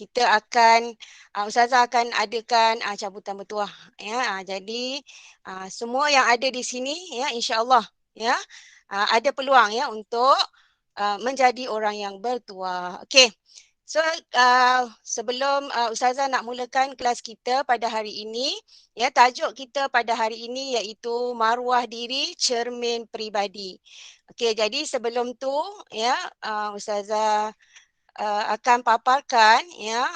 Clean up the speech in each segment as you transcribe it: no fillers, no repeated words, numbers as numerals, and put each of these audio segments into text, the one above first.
kita akan Ustazah akan adakan cabutan bertuah ya. Jadi semua yang ada di sini ya insya-Allah ya ada peluang ya untuk menjadi orang yang bertuah. Okey. So sebelum Ustazah nak mulakan kelas kita pada hari ini, ya tajuk kita pada hari ini iaitu maruah diri cermin peribadi. Okey, jadi sebelum tu ya Ustazah akan paparkan ya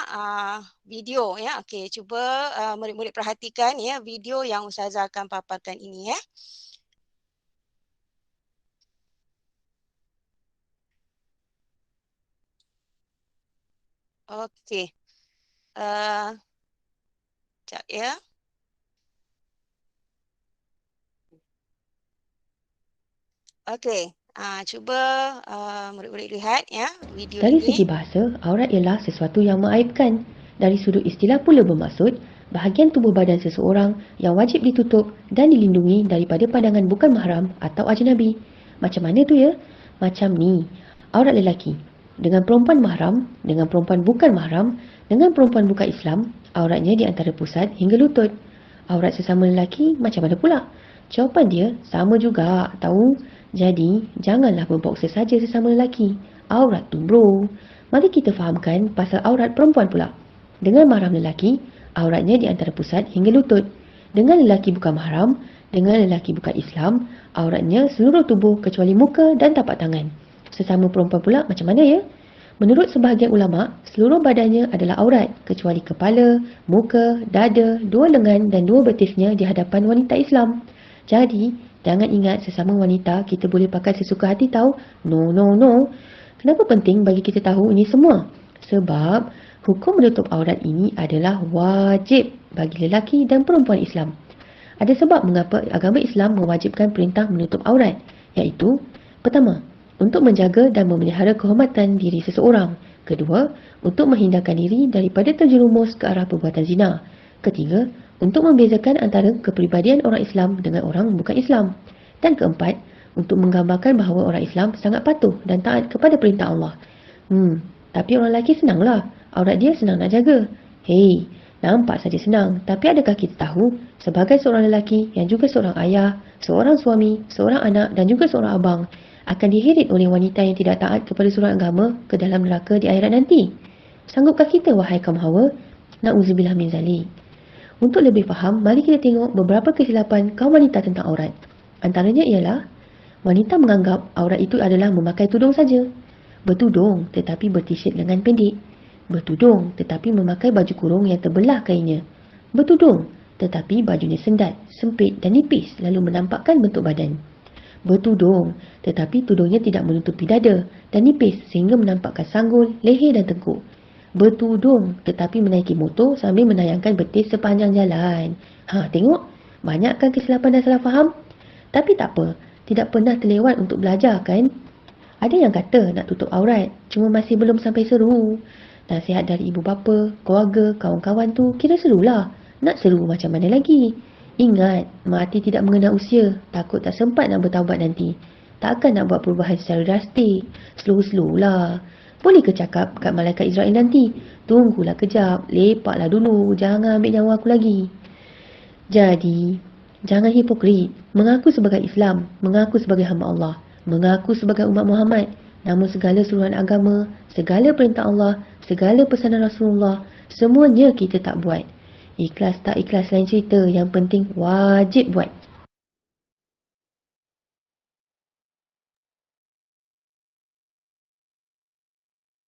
video ya. Okey, cuba murid-murid perhatikan ya video yang Ustazah akan paparkan ini ya. Okey. Sekejap ya. Okey, cuba murid-murid lihat ya video Dari ini. segi bahasa, aurat ialah sesuatu yang mengaibkan. Dari sudut istilah pula bermaksud, bahagian tubuh badan seseorang yang wajib ditutup dan dilindungi daripada pandangan bukan mahram atau ajnabi. Macam mana tu ya? Macam ni, aurat lelaki. Dengan perempuan mahram, dengan perempuan bukan mahram, dengan perempuan bukan Islam, auratnya di antara pusat hingga lutut. Aurat sesama lelaki macam mana pula? Jawapan dia sama juga, tahu? Jadi, janganlah berboksa saja sesama lelaki. Aurat tu bro. Mari kita fahamkan pasal aurat perempuan pula. Dengan mahram lelaki, auratnya di antara pusat hingga lutut. Dengan lelaki bukan mahram, dengan lelaki bukan Islam, auratnya seluruh tubuh kecuali muka dan tapak tangan. Sesama perempuan pula macam mana ya? Menurut sebahagian ulama, seluruh badannya adalah aurat kecuali kepala, muka, dada, dua lengan dan dua betisnya di hadapan wanita Islam. Jadi, jangan ingat sesama wanita kita boleh pakai sesuka hati tahu. No, no, no. Kenapa penting bagi kita tahu ini semua? Sebab hukum menutup aurat ini adalah wajib bagi lelaki dan perempuan Islam. Ada sebab mengapa agama Islam mewajibkan perintah menutup aurat, iaitu pertama, untuk menjaga dan memelihara kehormatan diri seseorang. Kedua, untuk menghindarkan diri daripada terjerumus ke arah perbuatan zina. Ketiga, untuk membezakan antara kepribadian orang Islam dengan orang bukan Islam. Dan keempat, untuk menggambarkan bahawa orang Islam sangat patuh dan taat kepada perintah Allah. Tapi orang lelaki senanglah. Aurat dia senang nak jaga. Hei, nampak saja senang. Tapi adakah kita tahu, sebagai seorang lelaki yang juga seorang ayah, seorang suami, seorang anak dan juga seorang abang, akan diheret oleh wanita yang tidak taat kepada surat agama ke dalam neraka di akhirat nanti? Sanggupkah kita, wahai kaum hawa? Na'udzubillah min zalik. Untuk lebih faham, mari kita tengok beberapa kesilapan kaum wanita tentang aurat. Antaranya ialah, wanita menganggap aurat itu adalah memakai tudung saja. Bertudung tetapi bertishet lengan pendek. Bertudung tetapi memakai baju kurung yang terbelah kainnya. Bertudung tetapi bajunya sendat, sempit dan nipis lalu menampakkan bentuk badan. Bertudung tetapi tudungnya tidak menutupi dada dan nipis sehingga menampakkan sanggul, leher dan tengkuk. Bertudung tetapi menaiki motor sambil menayangkan betis sepanjang jalan. Tengok, banyakkan kesilapan dan salah faham. Tapi tak apa, tidak pernah terlewat untuk belajar kan? Ada yang kata nak tutup aurat, cuma masih belum sampai seru. Nasihat dari ibu bapa, keluarga, kawan-kawan tu kira serulah. Nak seru macam mana lagi? Ingat, mati tidak mengenal usia. Takut tak sempat nak bertaubat nanti. Takkan nak buat perubahan secara drastik. Slow-slow lah. Boleh ke cakap kat malaikat Israel nanti? Tunggulah kejap, lepaklah dulu. Jangan ambil nyawa aku lagi. Jadi, jangan hipokrit, mengaku sebagai Islam, mengaku sebagai hamba Allah, mengaku sebagai umat Muhammad, namun segala suruhan agama, segala perintah Allah, segala pesanan Rasulullah, semuanya kita tak buat. Ikhlas tak ikhlas lain cerita, yang penting wajib buat.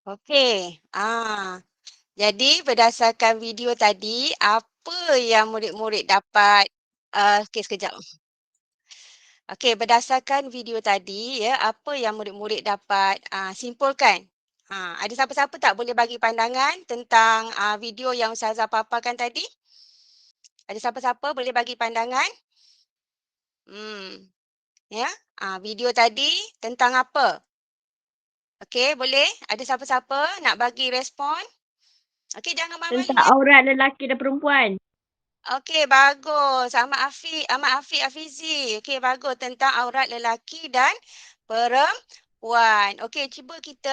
Okey. Jadi berdasarkan video tadi, apa yang murid-murid dapat okey sekejap. Okey, berdasarkan video tadi ya, apa yang murid-murid dapat simpulkan? Ada siapa-siapa tak boleh bagi pandangan tentang video yang Ustazah paparkan tadi? Ada siapa-siapa boleh bagi pandangan? Ya. Video tadi tentang apa? Okey, boleh? Ada siapa-siapa nak bagi respon? Okey, jangan malu-malu Tentang ya. aurat lelaki dan perempuan. Okey, bagus. Ahmad Afizi. Okey, bagus tentang aurat lelaki dan perempuan. Puan. Okey, cuba kita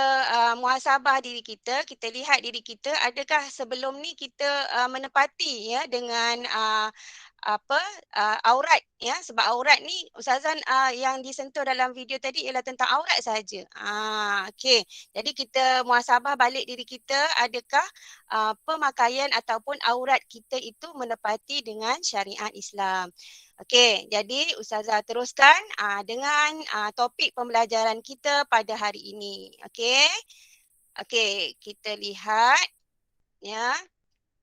muhasabah diri kita. Kita lihat diri kita, adakah sebelum ni kita menepati ya dengan apa aurat ya, sebab aurat ni ustazah yang disentuh dalam video tadi ialah tentang aurat saja. Okey. Jadi kita muhasabah balik diri kita, adakah pemakaian ataupun aurat kita itu menepati dengan syariat Islam. Okey, jadi ustazah teruskan dengan topik pembelajaran kita pada hari ini. Okey. Okey, kita lihat ya.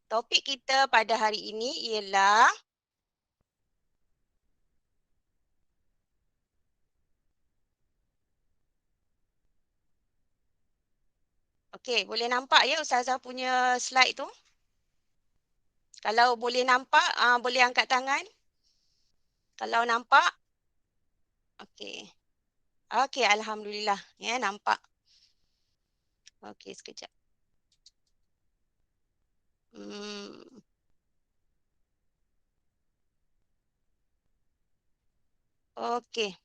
Topik kita pada hari ini ialah okey, boleh nampak ya ustazah punya slide tu? Kalau boleh nampak, boleh angkat tangan. Kalau nampak, okey. Okey, alhamdulillah ya nampak. Okey, sekejap. Hmm. Okey.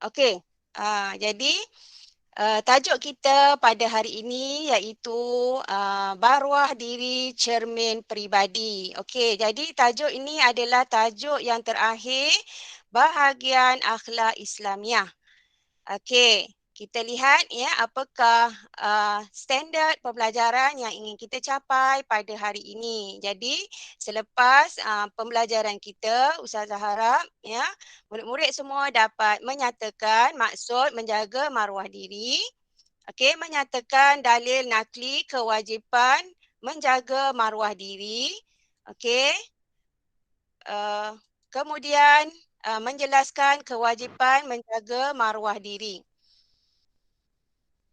Okey. Jadi tajuk kita pada hari ini iaitu maruah diri cermin peribadi. Okey, jadi tajuk ini adalah tajuk yang terakhir bahagian akhlak Islamiah. Okey, kita lihat ya apakah standard pembelajaran yang ingin kita capai pada hari ini. Jadi selepas pembelajaran kita, ustazah harap ya murid-murid semua dapat menyatakan maksud menjaga maruah diri. Okey, menyatakan dalil nakli kewajipan menjaga maruah diri. Okey. Kemudian menjelaskan kewajipan menjaga maruah diri.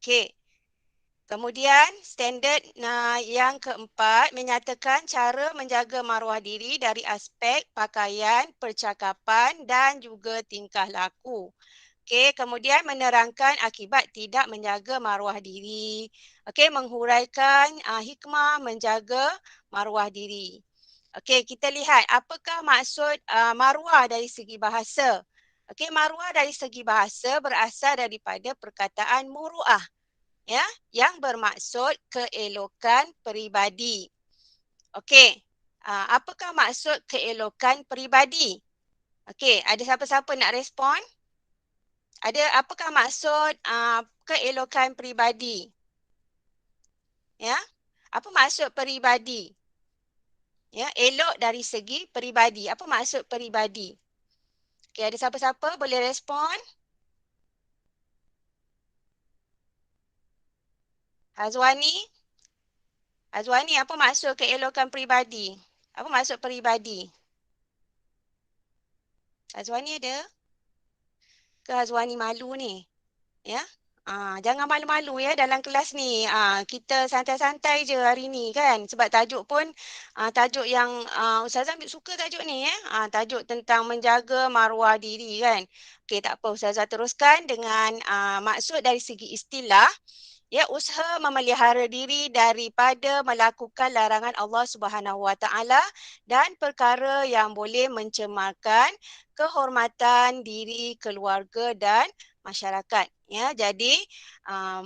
Okey. Kemudian standard yang keempat menyatakan cara menjaga maruah diri dari aspek pakaian, percakapan dan juga tingkah laku. Okey, kemudian menerangkan akibat tidak menjaga maruah diri. Okey, menghuraikan hikmah menjaga maruah diri. Okey, kita lihat apakah maksud maruah dari segi bahasa. Okey, maruah dari segi bahasa berasal daripada perkataan muruah ya, yang bermaksud keelokan peribadi. Okey, apakah maksud keelokan peribadi? Okey, ada siapa-siapa nak respon? Apakah maksud keelokan peribadi? Ya, apa maksud peribadi? Ya, elok dari segi peribadi. Apa maksud peribadi? Okey, ada siapa-siapa boleh respon? Hazwani? Hazwani, apa maksud keelokan peribadi? Apa maksud peribadi? Hazwani ada? Ke Hazwani malu ni? Ya. Jangan malu-malu ya dalam kelas ni. Kita santai-santai je hari ni kan. Sebab tajuk pun tajuk yang Ustazah suka tajuk ni ya. Tajuk tentang menjaga maruah diri kan. Okey, tak apa, Ustazah teruskan dengan maksud dari segi istilah. Ya, usaha memelihara diri daripada melakukan larangan Allah Subhanahu Wa Taala dan perkara yang boleh mencemarkan kehormatan diri, keluarga dan masyarakat. Ya, jadi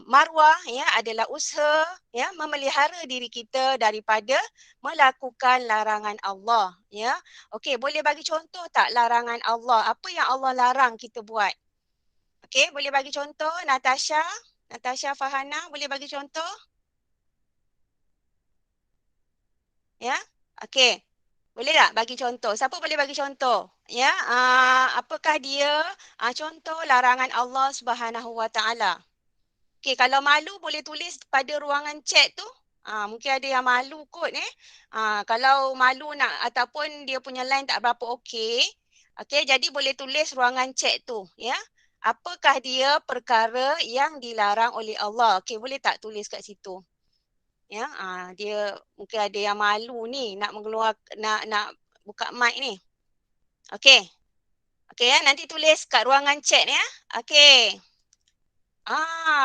maruah ya adalah usaha ya memelihara diri kita daripada melakukan larangan Allah. Ya, okey, boleh bagi contoh tak larangan Allah? Apa yang Allah larang kita buat? Okey, boleh bagi contoh, Natasha? Natasha Fahana boleh bagi contoh? Ya. Okey. Boleh tak bagi contoh? Siapa boleh bagi contoh? Ya, apakah dia contoh larangan Allah Subhanahu Wa Taala? Okey, kalau malu boleh tulis pada ruangan chat tu. Mungkin ada yang malu kot kalau malu nak ataupun dia punya line tak berapa okey. Okey, jadi boleh tulis ruangan chat tu, ya. Apakah dia perkara yang dilarang oleh Allah? Okey, boleh tak tulis kat situ? Ya, dia mungkin ada yang malu ni nak nak buka mic ni. Okey. Okey ya, nanti tulis kat ruangan chat ya. Okey.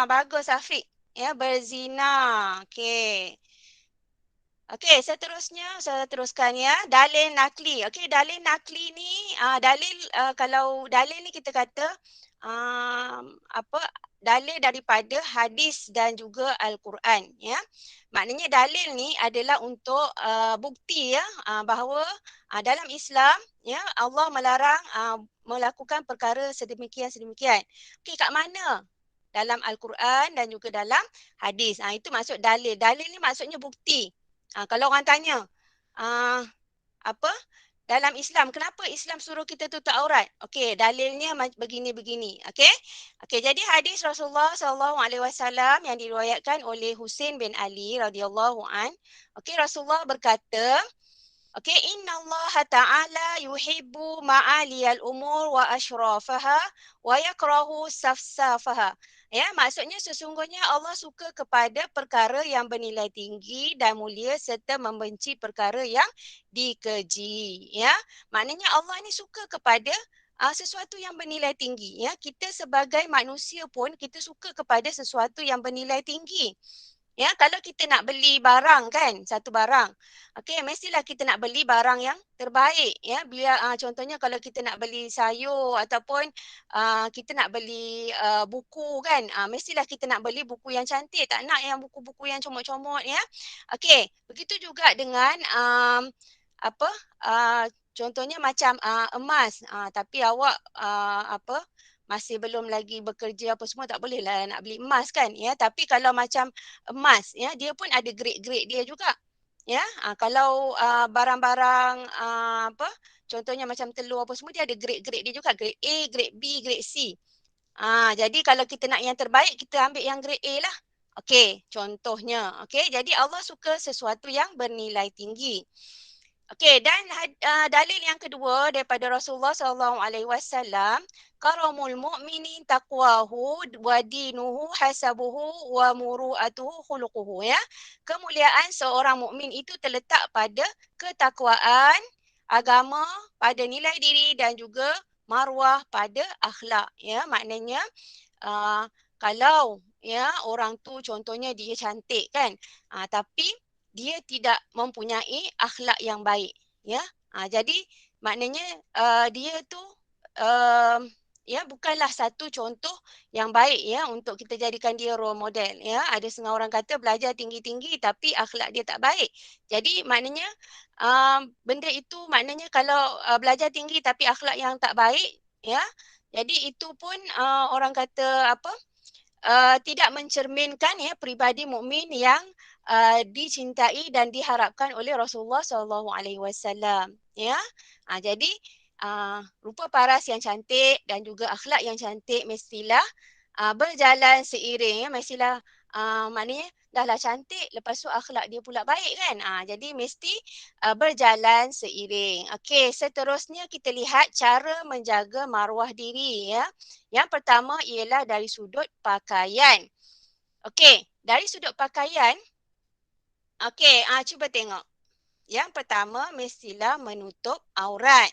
Bagus Afiq. Ya, berzina. Okey. Okey, seterusnya saya teruskan ya. Dalil nakli. Okey, dalil nakli ni dalil kalau dalil ni kita kata apa dalil daripada hadis dan juga Al-Quran, ya. Maknanya dalil ni adalah untuk bukti, ya, bahawa dalam Islam, ya, Allah melarang melakukan perkara sedemikian. Okey, kat mana? Dalam Al-Quran dan juga dalam hadis. Itu maksud dalil. Dalil ni maksudnya bukti. Kalau orang tanya, ah, apa? Dalam Islam, kenapa Islam suruh kita tutup aurat? Okey, dalilnya begini. Okey. Okey, jadi hadis Rasulullah SAW yang diriwayatkan oleh Husain bin Ali radhiyallahu an. Okey, Rasulullah berkata, okey, innallaha ta'ala yuhibbu ma'aliyal umur wa ashrafaha wa yakrahu safsafaha. Ya, maksudnya sesungguhnya Allah suka kepada perkara yang bernilai tinggi dan mulia serta membenci perkara yang dikeji. Ya, maknanya Allah ni suka kepada sesuatu yang bernilai tinggi. Ya, kita sebagai manusia pun kita suka kepada sesuatu yang bernilai tinggi. Ya, kalau kita nak beli barang kan, satu barang. Okey, mestilah kita nak beli barang yang terbaik, ya. Biar contohnya kalau kita nak beli sayur ataupun kita nak beli buku kan, mestilah kita nak beli buku yang cantik, tak nak yang buku-buku yang comot-comot, ya. Okey, begitu juga dengan apa? Contohnya macam emas, tapi awak masih belum lagi bekerja apa semua, tak boleh lah nak beli emas kan, ya. Tapi kalau macam emas, ya, dia pun ada grade-grade dia juga, ya. Kalau barang-barang contohnya macam telur apa semua, dia ada grade-grade dia juga, grade A, grade B, grade C. Jadi kalau kita nak yang terbaik, kita ambil yang grade A lah. Okey, contohnya. Okey, jadi Allah suka sesuatu yang bernilai tinggi. Okey, dan dalil yang kedua daripada Rasulullah SAW, karamul mu'minin taqwahu wa dinuhu hasabuhu wa muru'atuhu khuluquhu, ya. Kemuliaan seorang mukmin itu terletak pada ketakwaan, agama, pada nilai diri dan juga maruah pada akhlak, ya. Maknanya kalau, ya, orang tu contohnya dia cantik kan, tapi dia tidak mempunyai akhlak yang baik, ya. Jadi maknanya dia tu ya, bukanlah satu contoh yang baik, ya, untuk kita jadikan dia role model, ya. Ada setengah orang kata belajar tinggi-tinggi tapi akhlak dia tak baik. Jadi maknanya benda itu maknanya kalau belajar tinggi tapi akhlak yang tak baik, ya. Jadi itu pun orang kata apa? Tidak mencerminkan, ya, peribadi mukmin yang dicintai dan diharapkan oleh Rasulullah SAW, ya. Jadi rupa paras yang cantik dan juga akhlak yang cantik mestilah berjalan seiring, ya. Mestilah maknanya dahlah cantik, lepas tu akhlak dia pula baik kan. Jadi mesti berjalan seiring. Okey, seterusnya kita lihat cara menjaga maruah diri, ya. Yang pertama ialah dari sudut pakaian. Okey, dari sudut pakaian, okey, cuba tengok. Yang pertama mestilah menutup aurat.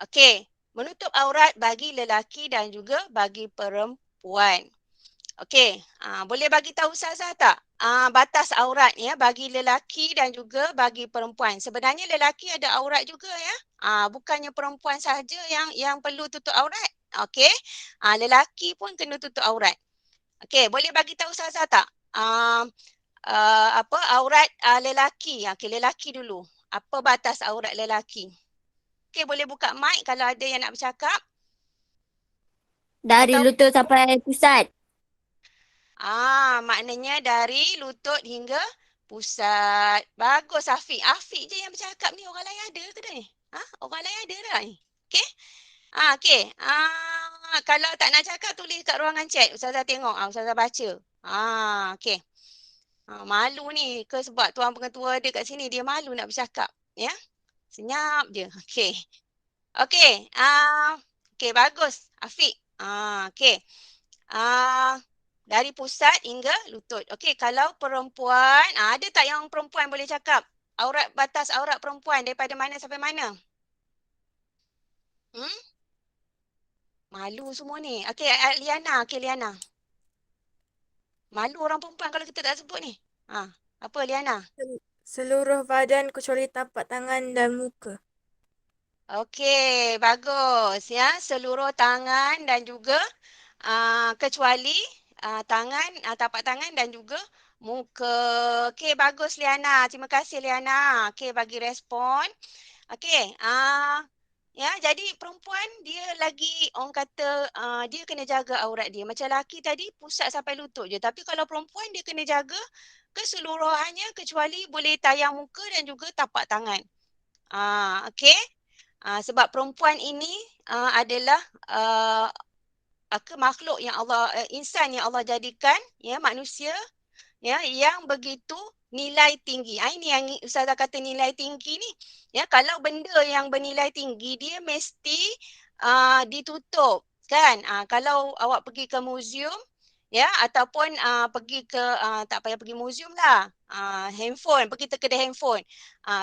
Okey, menutup aurat bagi lelaki dan juga bagi perempuan. Okey, boleh bagi tahu Ustazah tak? Batas aurat, ya, bagi lelaki dan juga bagi perempuan. Sebenarnya lelaki ada aurat juga, ya. Bukannya perempuan sahaja yang perlu tutup aurat. Okey. Lelaki pun kena tutup aurat. Okey, boleh bagi tahu Ustazah tak? Aurat lelaki. Okey, lelaki dulu. Apa batas aurat lelaki? Okey, boleh buka mic kalau ada yang nak bercakap. Dari Atau lutut sampai pusat. maknanya dari lutut hingga pusat. Bagus Afiq. Afiq je yang bercakap ni. Orang lain ada ke ni? Orang lain ada dah ni. Okey? Okey. Kalau tak nak cakap, tulis kat ruangan chat. Ustazah tengok. Ustazah baca. Okey. Malu ni ke sebab tuan pengetua ada kat sini. Dia malu nak bercakap. Ya? Senyap je. Okey. Okey. Okey, bagus. Afiq. Okey. Dari pusat hingga lutut. Okey, kalau perempuan, ada tak yang perempuan boleh cakap? Batas aurat perempuan daripada mana sampai mana? Malu semua ni. Okey, Liana. Okey, Liana. Malu orang perempuan kalau kita tak sebut ni. Apa Liana? Seluruh badan kecuali tapak tangan dan muka. Okey, bagus ya. Seluruh tangan dan juga kecuali tangan, tapak tangan dan juga muka. Okey, bagus Liana. Terima kasih Liana. Okey, bagi respon. Okey, ya jadi perempuan dia lagi orang kata dia kena jaga aurat dia. Macam lelaki tadi pusat sampai lutut je. Tapi kalau perempuan dia kena jaga keseluruhannya kecuali boleh tayang muka dan juga tapak tangan. Okey. Sebab perempuan ini adalah uh, makhluk yang Allah insan yang Allah jadikan ya manusia ya yang begitu nilai tinggi. Ini yang Ustazah kata nilai tinggi ni. Ya kalau benda yang bernilai tinggi dia mesti ditutup kan. Kalau awak pergi ke muzium ya ataupun pergi ke tak payah pergi muzium lah. Handphone, pergi ke kedai handphone.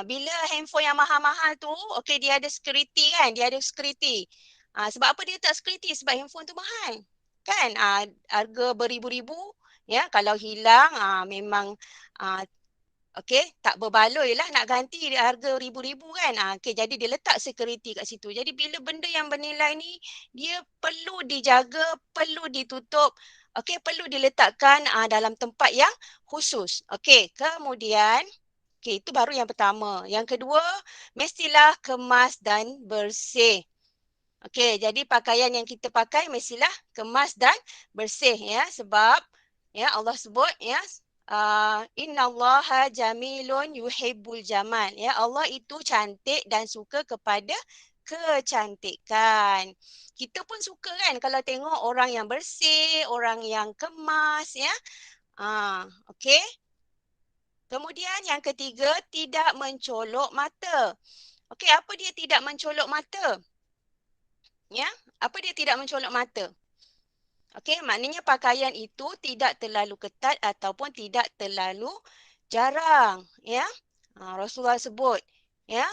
Bila handphone yang mahal-mahal tu, okey dia ada security kan, dia ada security. Sebab apa dia tak security? Sebab handphone tu mahal. Kan? Harga beribu-ribu ya kalau hilang memang ah, okey tak berbaloi lah nak ganti harga ribu-ribu kan. Okey jadi dia letak security kat situ. Jadi bila benda yang bernilai ni dia perlu dijaga, perlu ditutup. Okey perlu diletakkan dalam tempat yang khusus. Okey kemudian okey itu baru yang pertama. Yang kedua mestilah kemas dan bersih. Okey, jadi pakaian yang kita pakai mestilah kemas dan bersih ya sebab ya Allah sebut ya innallaha jamilun yuhibbul jamal ya Allah itu cantik dan suka kepada kecantikan. Kita pun suka kan kalau tengok orang yang bersih, orang yang kemas ya. Okey. Kemudian yang ketiga tidak mencolok mata. Okey, apa dia tidak mencolok mata? Ya, apa dia tidak mencolok mata? Okey, maknanya pakaian itu tidak terlalu ketat ataupun tidak terlalu jarang, ya. Rasulullah sebut, ya.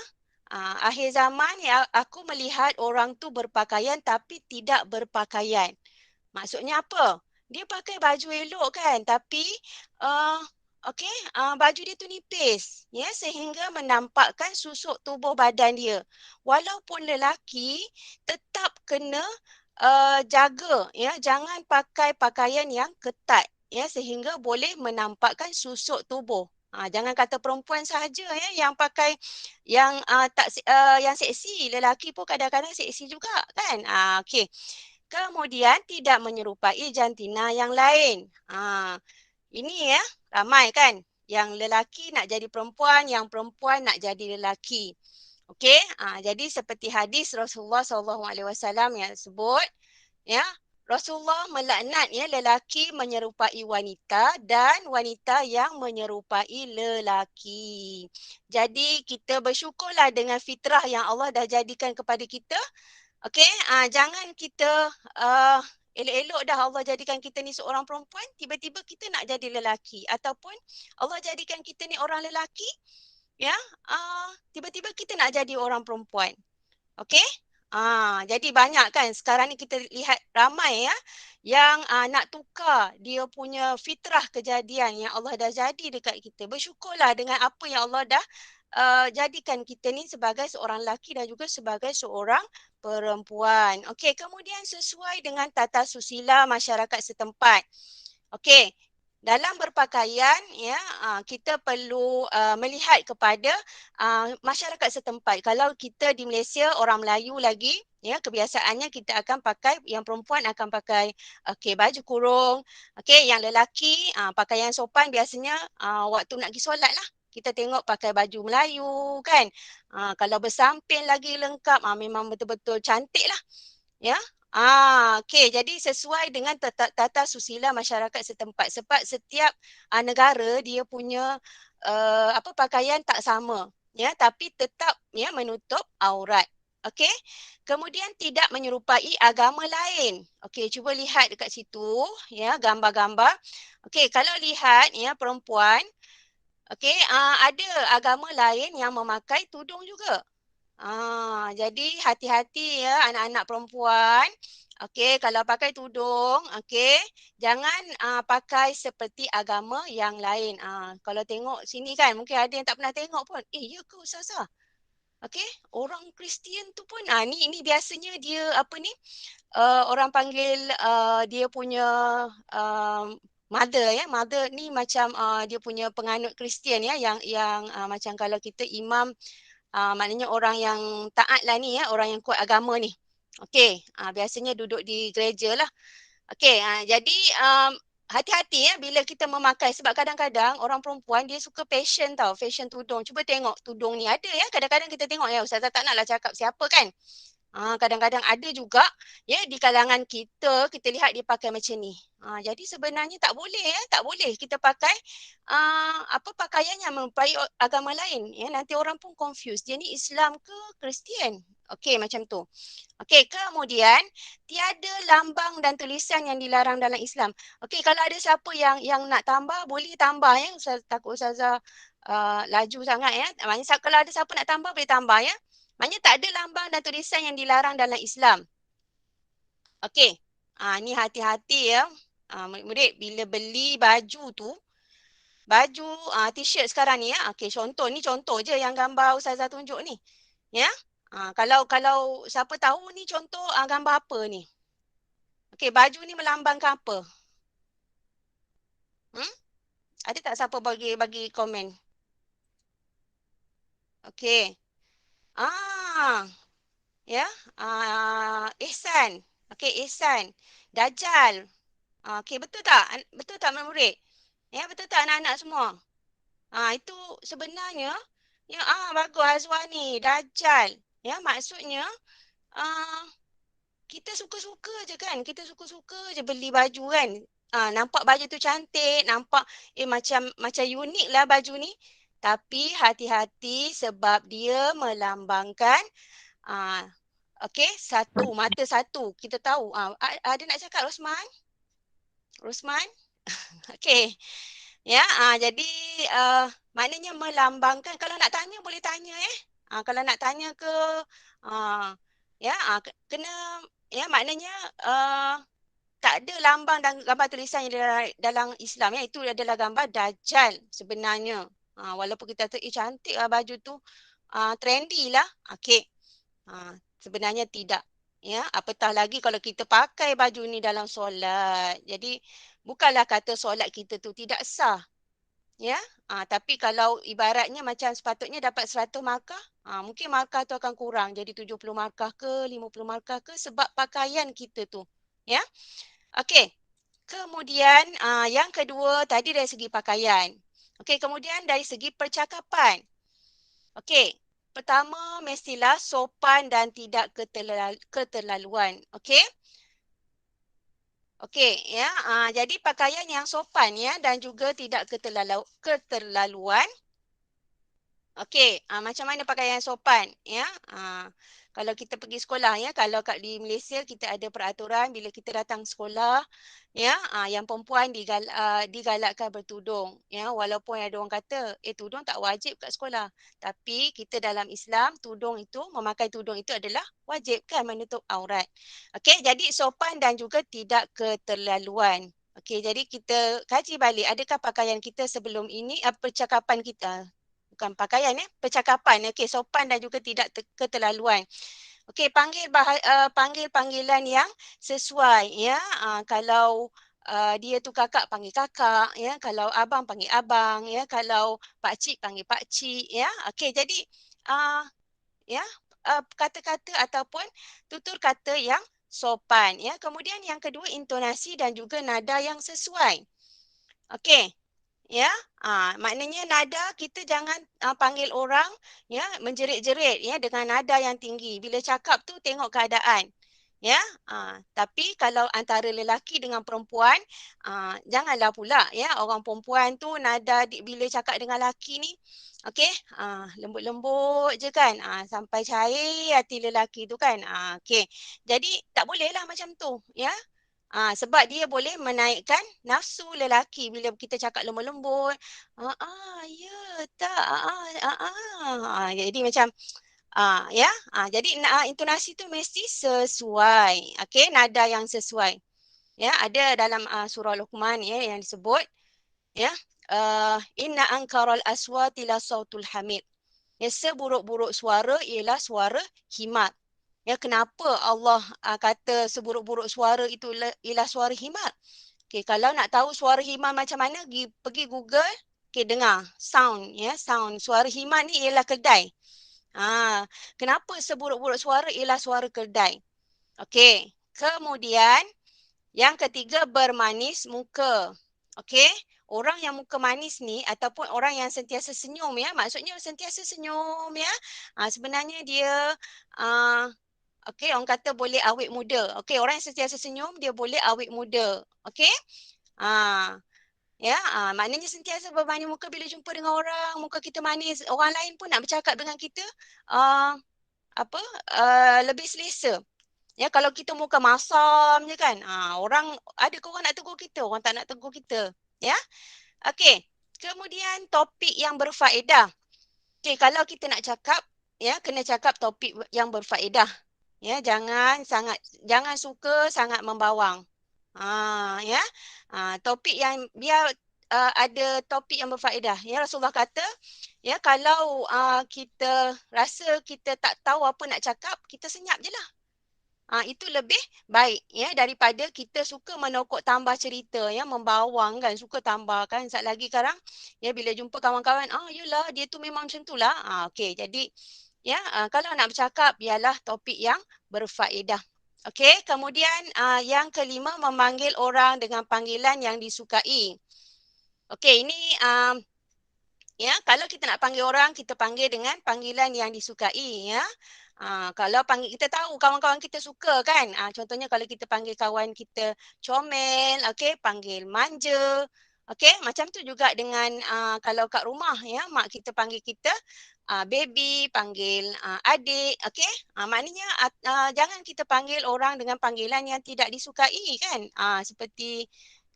Akhir zaman ya aku melihat orang tu berpakaian tapi tidak berpakaian. Maksudnya apa? Dia pakai baju elok kan, tapi uh, okey, baju dia tu nipis, ya, sehingga menampakkan susuk tubuh badan dia. Walaupun lelaki tetap kena jaga, ya, jangan pakai pakaian yang ketat, ya, sehingga boleh menampakkan susuk tubuh. Jangan kata perempuan sahaja ya yang pakai yang yang seksi, lelaki pun kadang-kadang seksi juga kan. Okey. Kemudian tidak menyerupai jantina yang lain. Ini ya, ramai kan yang lelaki nak jadi perempuan, yang perempuan nak jadi lelaki. Okey, jadi seperti hadis Rasulullah SAW yang sebut, ya, Rasulullah melaknat ya lelaki menyerupai wanita dan wanita yang menyerupai lelaki. Jadi kita bersyukurlah dengan fitrah yang Allah dah jadikan kepada kita. Okey, jangan kita uh, elok-elok dah Allah jadikan kita ni seorang perempuan, tiba-tiba kita nak jadi lelaki ataupun Allah jadikan kita ni orang lelaki, ya, tiba-tiba kita nak jadi orang perempuan. Okey? Jadi banyak kan sekarang ni kita lihat ramai ya yang nak tukar dia punya fitrah kejadian yang Allah dah jadi dekat kita. Bersyukurlah dengan apa yang Allah dah jadikan kita ni sebagai seorang lelaki dan juga sebagai seorang perempuan. Okey, kemudian sesuai dengan tata susila masyarakat setempat. Okey, dalam berpakaian ya kita perlu melihat kepada masyarakat setempat. Kalau kita di Malaysia orang Melayu lagi ya kebiasaannya kita akan pakai yang perempuan akan pakai okey baju kurung. Okey yang lelaki pakaian sopan biasanya waktu nak pergi solat lah. Kita tengok pakai baju Melayu kan. Kalau bersamping lagi lengkap memang betul-betul cantik lah. Ya. Okey. Jadi sesuai dengan tata susila masyarakat setempat. Sebab setiap negara dia punya pakaian tak sama. Ya, tapi tetap ya menutup aurat. Okey. Kemudian tidak menyerupai agama lain. Okey, cuba lihat dekat situ ya gambar-gambar. Okey, kalau lihat ya perempuan, okey, ada agama lain yang memakai tudung juga. Jadi hati-hati ya anak-anak perempuan. Okey, kalau pakai tudung, okey, jangan pakai seperti agama yang lain. Kalau tengok sini kan, mungkin ada yang tak pernah tengok pun. Ya ke Ustazah? Okey, orang Kristian tu pun ni biasanya dia apa ni? Orang panggil dia punya mother ya. Mother ni macam dia punya penganut Kristian ya yang macam kalau kita imam maknanya orang yang taat lah ni ya, orang yang kuat agama ni. Okey, biasanya duduk di gereja lah. Okey, jadi hati-hati ya bila kita memakai sebab kadang-kadang orang perempuan dia suka fashion tau, fashion tudung. Cuba tengok tudung ni ada ya. Kadang-kadang kita tengok ya ustazah tak naklah cakap siapa kan. Kadang-kadang ada juga ya di kalangan kita lihat dia pakai macam ni. Jadi sebenarnya tak boleh ya, tak boleh kita pakai apa pakaian yang menyerupai agama lain ya. Nanti orang pun confuse. Dia ni Islam ke Kristian? Okey macam tu. Okey, kemudian tiada lambang dan tulisan yang dilarang dalam Islam. Okey, kalau ada siapa yang nak tambah boleh tambah ya. Ustaz takut ustazah laju sangat ya. Maknanya kalau ada siapa nak tambah boleh tambah ya. Maknanya tak ada lambang dan tulisan yang dilarang dalam Islam. Okey. Ni hati-hati ya. Murid bila beli baju tu, baju t-shirt sekarang ni ya. Okey, contoh je yang gambar ustazah tunjuk ni. Ya. Kalau siapa tahu ni contoh gambar apa ni? Okey, baju ni melambangkan apa? Hmm? Ada tak siapa bagi komen? Okey. Ah, ya. Ihsan. Okey, Ihsan. Dajjal. Okey, betul tak? Betul tak murid? Ya, betul tak anak-anak semua? Itu sebenarnya ya bagus Azwani, Dajjal. Ya, maksudnya ah kita suka-suka je kan. Kita suka-suka je beli baju kan. Nampak baju tu cantik, nampak macam unik lah baju ni. Tapi hati-hati sebab dia melambangkan ah okey, satu, mata satu. Kita tahu. Ada nak cakap Rosman? Rosman? Okey. Ya, jadi maknanya melambangkan kalau nak tanya boleh tanya kalau nak tanya ke ya kena ya maknanya tak ada lambang dan gambar tulisan yang dalam Islam ya itu adalah gambar dajjal sebenarnya. Walaupun kita kata cantik lah baju tu trendy lah. Okey. Sebenarnya tidak. Ya, apatah lagi kalau kita pakai baju ni dalam solat. Jadi bukanlah kata solat kita tu tidak sah. Ya, tapi kalau ibaratnya macam sepatutnya dapat 100 markah, mungkin markah tu akan kurang jadi 70 markah ke 50 markah ke sebab pakaian kita tu. Ya. Okey. Kemudian yang kedua tadi dari segi pakaian. Okey, kemudian dari segi percakapan. Okey. Pertama mestilah sopan dan tidak keterlaluan. Okey. Okey, ya. Jadi pakaian yang sopan ya dan juga tidak keterlaluan. Okey, macam mana pakaian sopan ya? Kalau kita pergi sekolah ya, kalau di Malaysia kita ada peraturan bila kita datang sekolah ya, yang perempuan digalakkan bertudung ya, walaupun ada orang kata tudung tak wajib kat sekolah. Tapi kita dalam Islam memakai tudung itu adalah wajib kan menutup aurat. Okey, jadi sopan dan juga tidak keterlaluan. Okey, jadi kita kaji balik adakah pakaian kita sebelum ini percakapan kita bukan pakaian percakapan okey sopan dan juga tidak keterlaluan. Okey panggil panggilan yang sesuai ya. Kalau dia tu kakak panggil kakak ya, kalau abang panggil abang ya, kalau pak cik panggil pak cik ya. Okey jadi ya kata-kata ataupun tutur kata yang sopan ya. Kemudian yang kedua intonasi dan juga nada yang sesuai. Okey. Ya, maknanya nada kita jangan panggil orang ya menjerit-jerit ya dengan nada yang tinggi. Bila cakap tu tengok keadaan. Ya, tapi kalau antara lelaki dengan perempuan janganlah pula ya orang perempuan tu nada bila cakap dengan lelaki ni okey, lembut-lembut je kan. Sampai cair hati lelaki tu kan. Okey. Jadi tak bolehlah macam tu ya. Sebab dia boleh menaikkan nafsu lelaki bila kita cakap lembut-lembut. Ya, tak. Jadi macam ya. Jadi intonasi tu mesti sesuai. Okey, nada yang sesuai. Ya, ada dalam surah Luqman ya yang disebut ya, inna ankaral aswati la sautul hamid. Ya, seburuk-buruk suara ialah suara himat. Ya, kenapa Allah kata seburuk-buruk suara itu ialah suara himat? Okey, kalau nak tahu suara himat macam mana, pergi Google, okey, dengar sound, ya, sound. Suara himat ni ialah kedai. Kenapa seburuk-buruk suara ialah suara kedai? Okey, kemudian yang ketiga, bermanis muka. Okey, orang yang muka manis ni ataupun orang yang sentiasa senyum, ya, maksudnya sentiasa senyum, ya. Sebenarnya dia okey, orang kata boleh awet muda. Okey, orang yang sentiasa senyum dia boleh awet muda. Okey? Ah, ya, maknanya sentiasa bermanis muka bila jumpa dengan orang, muka kita manis, orang lain pun nak bercakap dengan kita ah, apa? Lebih selesa. Ya, kalau kita muka masam je kan, orang ada ke orang nak tegur kita, orang tak nak tegur kita. Ya. Okey. Kemudian topik yang berfaedah. Okey, kalau kita nak cakap, ya, kena cakap topik yang berfaedah. Ya, jangan suka sangat membawang. Ya. Topik yang biar ada topik yang berfaedah. Ya, Rasulullah kata, ya, kalau kita rasa kita tak tahu apa nak cakap, kita senyap je lah. Itu lebih baik, ya, daripada kita suka menokok tambah cerita, ya, membawang kan, suka tambah kan. Sat lagi sekarang, ya, bila jumpa kawan-kawan, yelah dia tu memang macam tu lah. Okey, jadi ya, kalau nak bercakap biarlah topik yang berfaedah. Okey, kemudian yang kelima, memanggil orang dengan panggilan yang disukai. Okey, ini ya, kalau kita nak panggil orang, kita panggil dengan panggilan yang disukai, ya. Kalau panggil, kita tahu kawan-kawan kita suka kan. Contohnya kalau kita panggil kawan kita comel, okey, panggil manja. Okey, macam tu juga dengan kalau kat rumah, ya, mak kita panggil kita baby, panggil adik, okey. Maknanya jangan kita panggil orang dengan panggilan yang tidak disukai kan. Seperti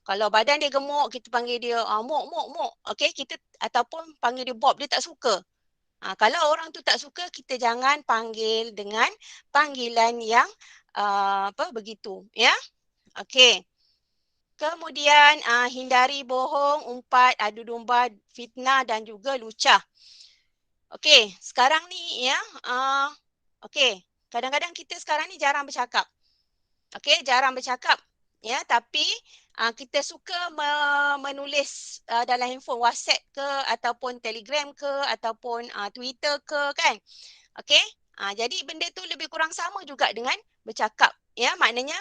kalau badan dia gemuk, kita panggil dia mok, mok, mok. Okey, kita ataupun panggil dia Bob, dia tak suka. Kalau orang tu tak suka, kita jangan panggil dengan panggilan yang begitu, ya. Okey. Kemudian hindari bohong, umpat, adu domba, fitnah dan juga lucah. Okey, sekarang ni, ya, okey, kadang-kadang kita sekarang ni jarang bercakap. Okey, jarang bercakap, ya, tapi kita suka menulis dalam handphone, WhatsApp ke ataupun Telegram ke ataupun Twitter ke kan. Okey, jadi benda tu lebih kurang sama juga dengan bercakap, ya, maknanya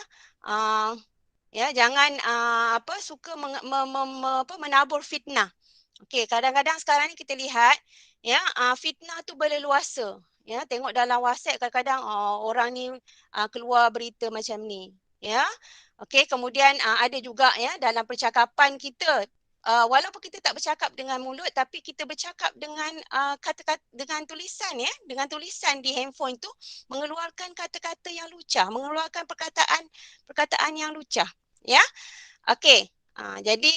ya, jangan suka menabur fitnah. Okey, kadang-kadang sekarang ni kita lihat, ya, fitnah tu berleluasa. Ya, tengok dalam WhatsApp kadang-kadang orang ni keluar berita macam ni, ya. Okey, kemudian ada juga, ya, dalam percakapan kita, walaupun kita tak bercakap dengan mulut tapi kita bercakap dengan kata-kata, dengan tulisan, ya, dengan tulisan di handphone tu mengeluarkan kata-kata yang lucah, mengeluarkan perkataan yang lucah, ya. Okey, jadi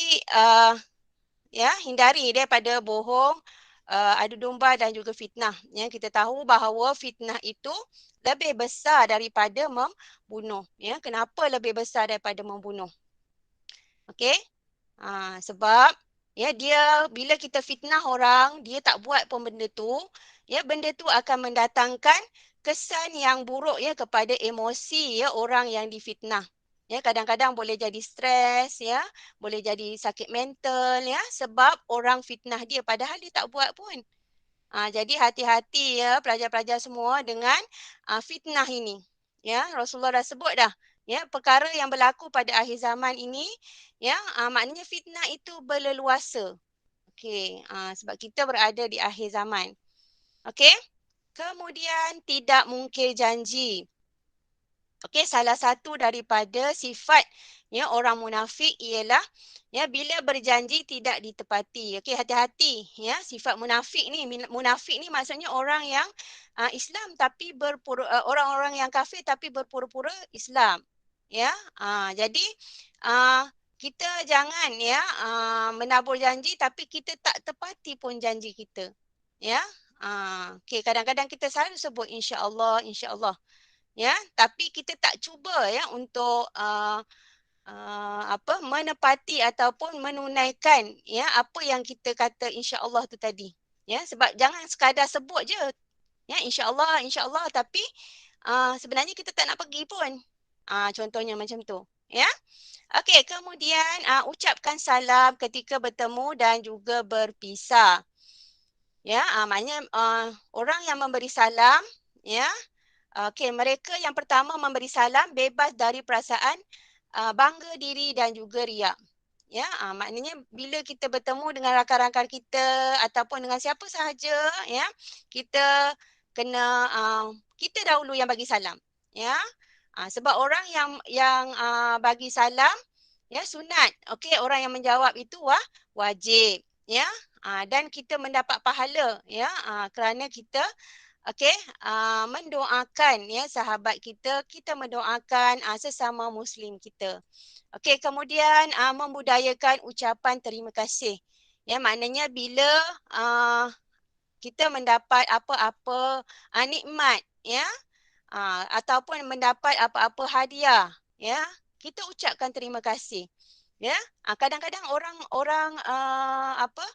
ya, hindari daripada bohong, adu domba dan juga fitnah. Ya, kita tahu bahawa fitnah itu lebih besar daripada membunuh. Ya, kenapa lebih besar daripada membunuh? Okey? Sebab ya, dia bila kita fitnah orang, dia tak buat pun benda tu, ya, benda tu akan mendatangkan kesan yang buruk, ya, kepada emosi, ya, orang yang difitnah. Ya, kadang-kadang boleh jadi stres, ya, boleh jadi sakit mental, ya, sebab orang fitnah dia padahal dia tak buat pun. Jadi hati-hati, ya, pelajar-pelajar semua dengan fitnah ini. Ya, Rasulullah dah sebut dah. Ya, perkara yang berlaku pada akhir zaman ini, ya, maknanya fitnah itu berleluasa. Okey, sebab kita berada di akhir zaman. Okey? Kemudian tidak mungkir janji. Okey, salah satu daripada sifat, ya, orang munafik ialah, ya, bila berjanji tidak ditepati. Okey, hati-hati, ya, sifat munafik ni. Munafik ni maksudnya orang yang Islam tapi orang-orang yang kafir tapi berpura-pura Islam. Ya, jadi kita jangan, ya, menabur janji tapi kita tak tepati pun janji kita. Ya. Okey, kadang-kadang kita selalu sebut insya-Allah, insya-Allah. Ya, tapi kita tak cuba, ya, untuk menepati ataupun menunaikan, ya, apa yang kita kata insya-Allah tu tadi. Ya, sebab jangan sekadar sebut je. Ya, insya Allah, tapi sebenarnya kita tak nak pergi pun. Contohnya macam tu. Ya. Okey, kemudian ucapkan salam ketika bertemu dan juga berpisah. Ya, maknanya orang yang memberi salam, ya. Okey, mereka yang pertama memberi salam bebas dari perasaan bangga diri dan juga riak. Ya, maknanya bila kita bertemu dengan rakan-rakan kita ataupun dengan siapa sahaja, ya, kita kena kita dahulu yang bagi salam, ya. Sebab orang yang bagi salam, ya, sunat. Okey, orang yang menjawab itu wajib, ya. Dan kita mendapat pahala, ya, kerana kita okey, mendoakan, ya, sahabat kita, kita mendoakan sesama muslim kita. Okey, kemudian membudayakan ucapan terima kasih. Ya, maknanya bila kita mendapat apa-apa nikmat, ya, ataupun mendapat apa-apa hadiah, ya, kita ucapkan terima kasih. Ya, kadang-kadang orang apa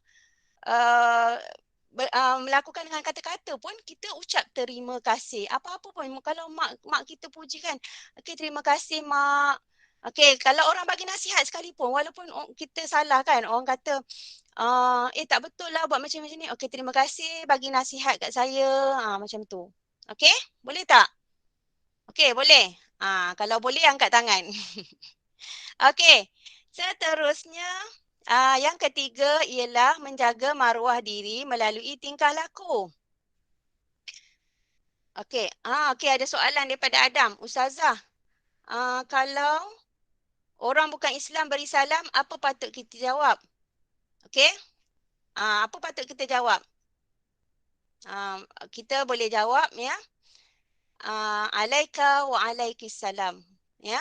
melakukan dengan kata-kata pun kita ucap terima kasih. Apa-apa pun, kalau mak kita puji kan, okey, terima kasih mak. Okey, kalau orang bagi nasihat sekalipun, walaupun kita salah kan, orang kata tak betul lah buat macam-macam ni. Okey, terima kasih bagi nasihat kat saya. Macam tu. Okey, boleh tak? Okey, boleh. Kalau boleh angkat tangan. Okey, seterusnya yang ketiga ialah menjaga maruah diri melalui tingkah laku. Okey, okey, ada soalan daripada Adam. Ustazah, kalau orang bukan Islam beri salam, apa patut kita jawab? Okey, apa patut kita jawab? Kita boleh jawab, ya. Alaika wa alaikissalam. Ya,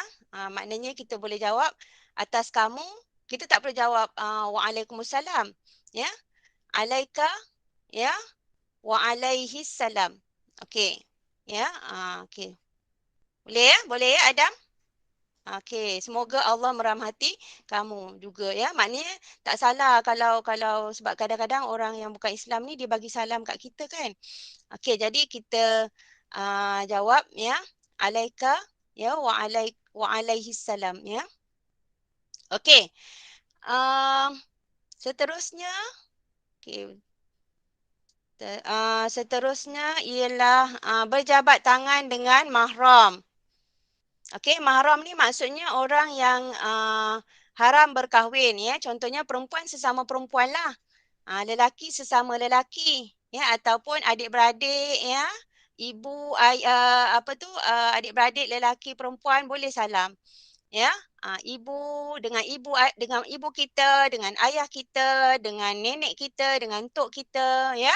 maknanya kita boleh jawab atas kamu. Kita tak perlu jawab waalaikumsalam. Ya, alaika, ya, wa alaihissalam. Okey. Ya, okey. Boleh ya? Boleh ya, Adam? Okey, semoga Allah merahmati kamu juga, ya. Maknanya tak salah kalau sebab kadang-kadang orang yang bukan Islam ni dia bagi salam kat kita kan. Okey, jadi kita jawab, ya, alaika, ya, wa alaihissalam, ya. Okey. Seterusnya, okey. Seterusnya ialah berjabat tangan dengan mahram. Okey, mahram ni maksudnya orang yang haram berkahwin, ya. Contohnya perempuan sesama perempuan lah. Lelaki sesama lelaki, ya, ataupun adik-beradik, ya. Ibu adik-beradik lelaki perempuan boleh salam. Ya, dengan ibu kita, dengan ayah kita, dengan nenek kita, dengan tok kita, ya.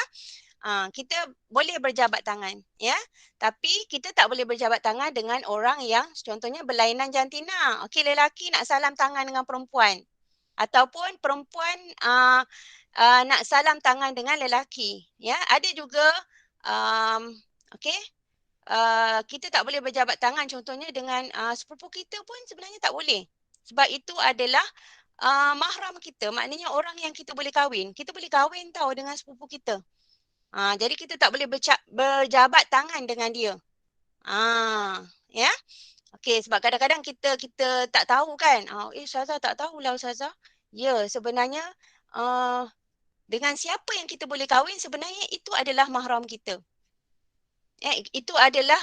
Kita boleh berjabat tangan, ya. Tapi kita tak boleh berjabat tangan dengan orang yang contohnya berlainan jantina. Okey, lelaki nak salam tangan dengan perempuan ataupun perempuan nak salam tangan dengan lelaki, ya. Ada juga okey, kita tak boleh berjabat tangan contohnya dengan sepupu kita pun sebenarnya tak boleh. Sebab itu adalah mahram kita, maknanya orang yang kita boleh kahwin. Kita boleh kahwin tahu dengan sepupu kita. Jadi kita tak boleh berjabat tangan dengan dia. Ya. Okey, sebab kadang-kadang kita tak tahu kan. Ustazah tak tahulah Ustazah. Ya, sebenarnya dengan siapa yang kita boleh kahwin sebenarnya itu adalah mahram kita. Ya, itu adalah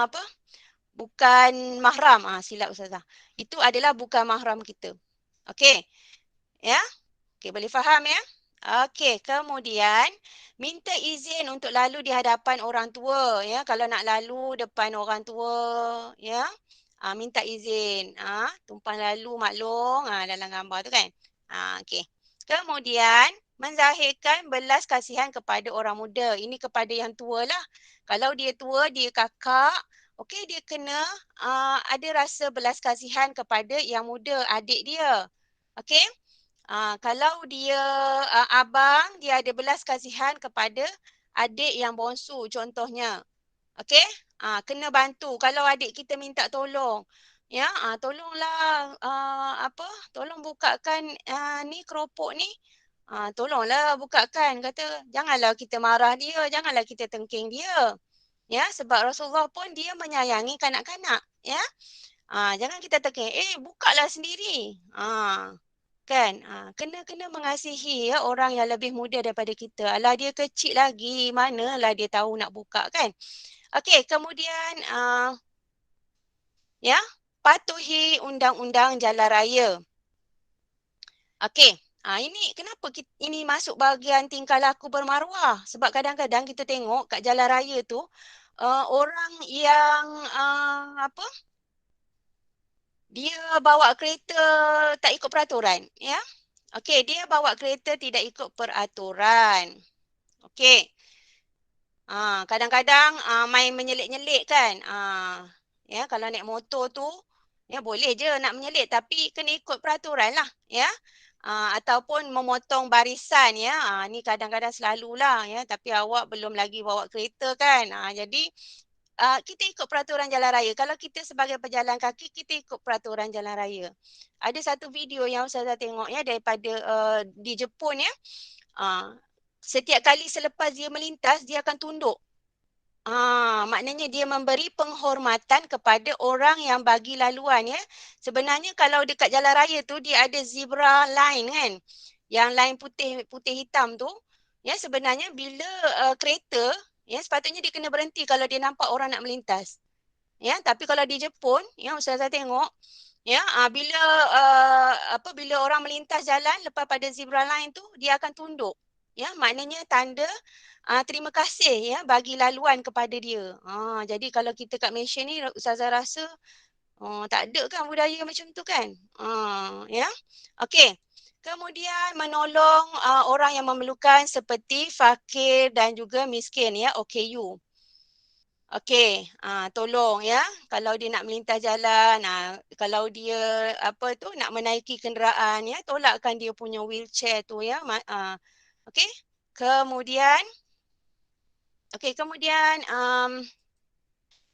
apa? Bukan mahram. Silap Ustazah. Itu adalah bukan mahram kita. Okey. Ya. Okey, boleh faham ya? Okey, kemudian minta izin untuk lalu di hadapan orang tua, ya. Kalau nak lalu depan orang tua, ya. Minta izin. Tumpang lalu maklum dalam gambar tu kan. Okey. Kemudian menzahirkan belas kasihan kepada orang muda. Ini kepada yang tua lah. Kalau dia tua, dia kakak, okey, dia kena ada rasa belas kasihan kepada yang muda, adik dia. Okey. Kalau dia abang, dia ada belas kasihan kepada adik yang bongsu contohnya. Okey? Kena bantu. Kalau adik kita minta tolong, ya, tolonglah tolong bukakan ni keropok ni. Tolonglah bukakan. Kata, janganlah kita marah dia, janganlah kita tengking dia. Ya, sebab Rasulullah pun dia menyayangi kanak-kanak. Ya, jangan kita tengking. Bukalah sendiri. Kan, kena mengasihi ya orang yang lebih muda daripada kita. Alah dia kecil lagi, manalah dia tahu nak buka kan. Okey, kemudian ya, patuhi undang-undang jalan raya. Okey. Ini kenapa ini masuk bahagian tingkah laku bermaruah? Sebab kadang-kadang kita tengok kat jalan raya tu orang yang apa? Dia bawa kereta tak ikut peraturan, ya. Okey, dia bawa kereta tidak ikut peraturan. Okey. Kadang-kadang main menyelit-nyelit kan. Ya, kalau naik motor tu ya boleh je nak menyelit tapi kena ikut peraturan lah ya. Ataupun memotong barisan ya. Ni kadang-kadang selalulah ya, tapi awak belum lagi bawa kereta kan. Jadi kita ikut peraturan jalan raya. Kalau kita sebagai pejalan kaki, kita ikut peraturan jalan raya. Ada satu video yang saya tengok ya daripada di Jepun ya. Setiap kali selepas dia melintas, dia akan tunduk. Maknanya dia memberi penghormatan kepada orang yang bagi laluan ya. Sebenarnya kalau dekat jalan raya tu dia ada zebra line kan. Yang line putih hitam tu ya, sebenarnya bila kereta ya sepatutnya dia kena berhenti kalau dia nampak orang nak melintas. Ya, tapi kalau di Jepun ya saya tengok ya bila bila orang melintas jalan lepas pada zebra line tu dia akan tunduk. Ya, maknanya tanda terima kasih ya bagi laluan kepada dia. Jadi kalau kita kat Malaysia ni Ustazah rasa tak ada kan budaya macam tu kan. Ya. Okey. Kemudian menolong orang yang memerlukan seperti fakir dan juga miskin ya, OKU. Okey, tolong ya kalau dia nak melintas jalan, kalau dia apa tu nak menaiki kenderaan ya, tolakkan dia punya wheelchair tu ya. Okey. Kemudian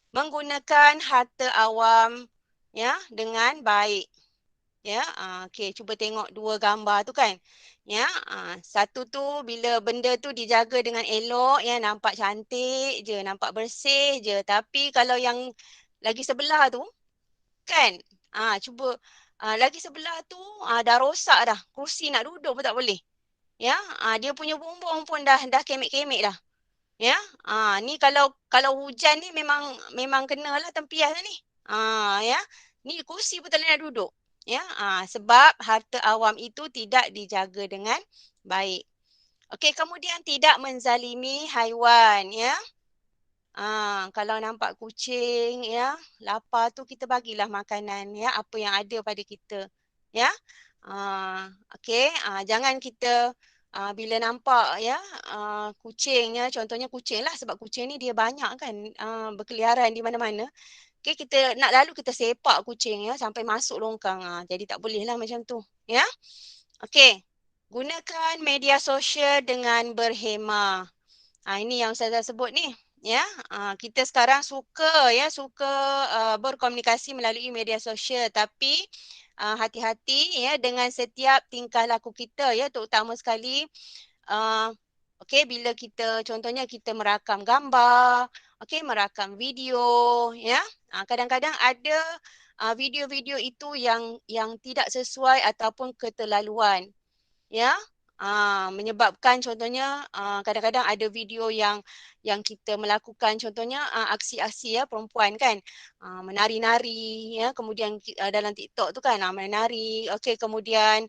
menggunakan harta awam ya dengan baik. Ya, okey, cuba tengok dua gambar tu kan. Ya, satu tu bila benda tu dijaga dengan elok ya, nampak cantik je, nampak bersih je. Tapi kalau yang lagi sebelah tu kan, cuba lagi sebelah tu dah rosak dah. Kerusi nak duduk pun tak boleh. Ya, dia punya bumbung pun dah kemek-kemek dah. Ya, ni kalau hujan ni memang kenalah tempias ni. Ya. Ni kursi pun tak boleh nak duduk. Ya, sebab harta awam itu tidak dijaga dengan baik. Okey, kemudian tidak menzalimi haiwan ya. Kalau nampak kucing ya, lapar tu kita bagilah makanan ya, apa yang ada pada kita. Ya. Okey, jangan kita bila nampak ya kucing ya, contohnya kucing lah sebab kucing ni dia banyak kan berkeliaran di mana-mana. Okey, kita nak lalu kita sepak kucing ya sampai masuk longkang. Jadi tak boleh lah macam tu ya. Okey. Gunakan media sosial dengan berhemah. Ini yang saya dah sebut ni ya. Kita sekarang suka berkomunikasi melalui media sosial tapi hati-hati ya dengan setiap tingkah laku kita ya, terutama sekali okey bila kita contohnya kita merakam gambar, okey merakam video ya. Kadang-kadang ada video-video itu yang tidak sesuai ataupun keterlaluan ya. Menyebabkan contohnya kadang-kadang ada video yang kita melakukan contohnya aksi-aksi ya perempuan kan menari-nari ya, kemudian dalam TikTok tu kan menari, okey, kemudian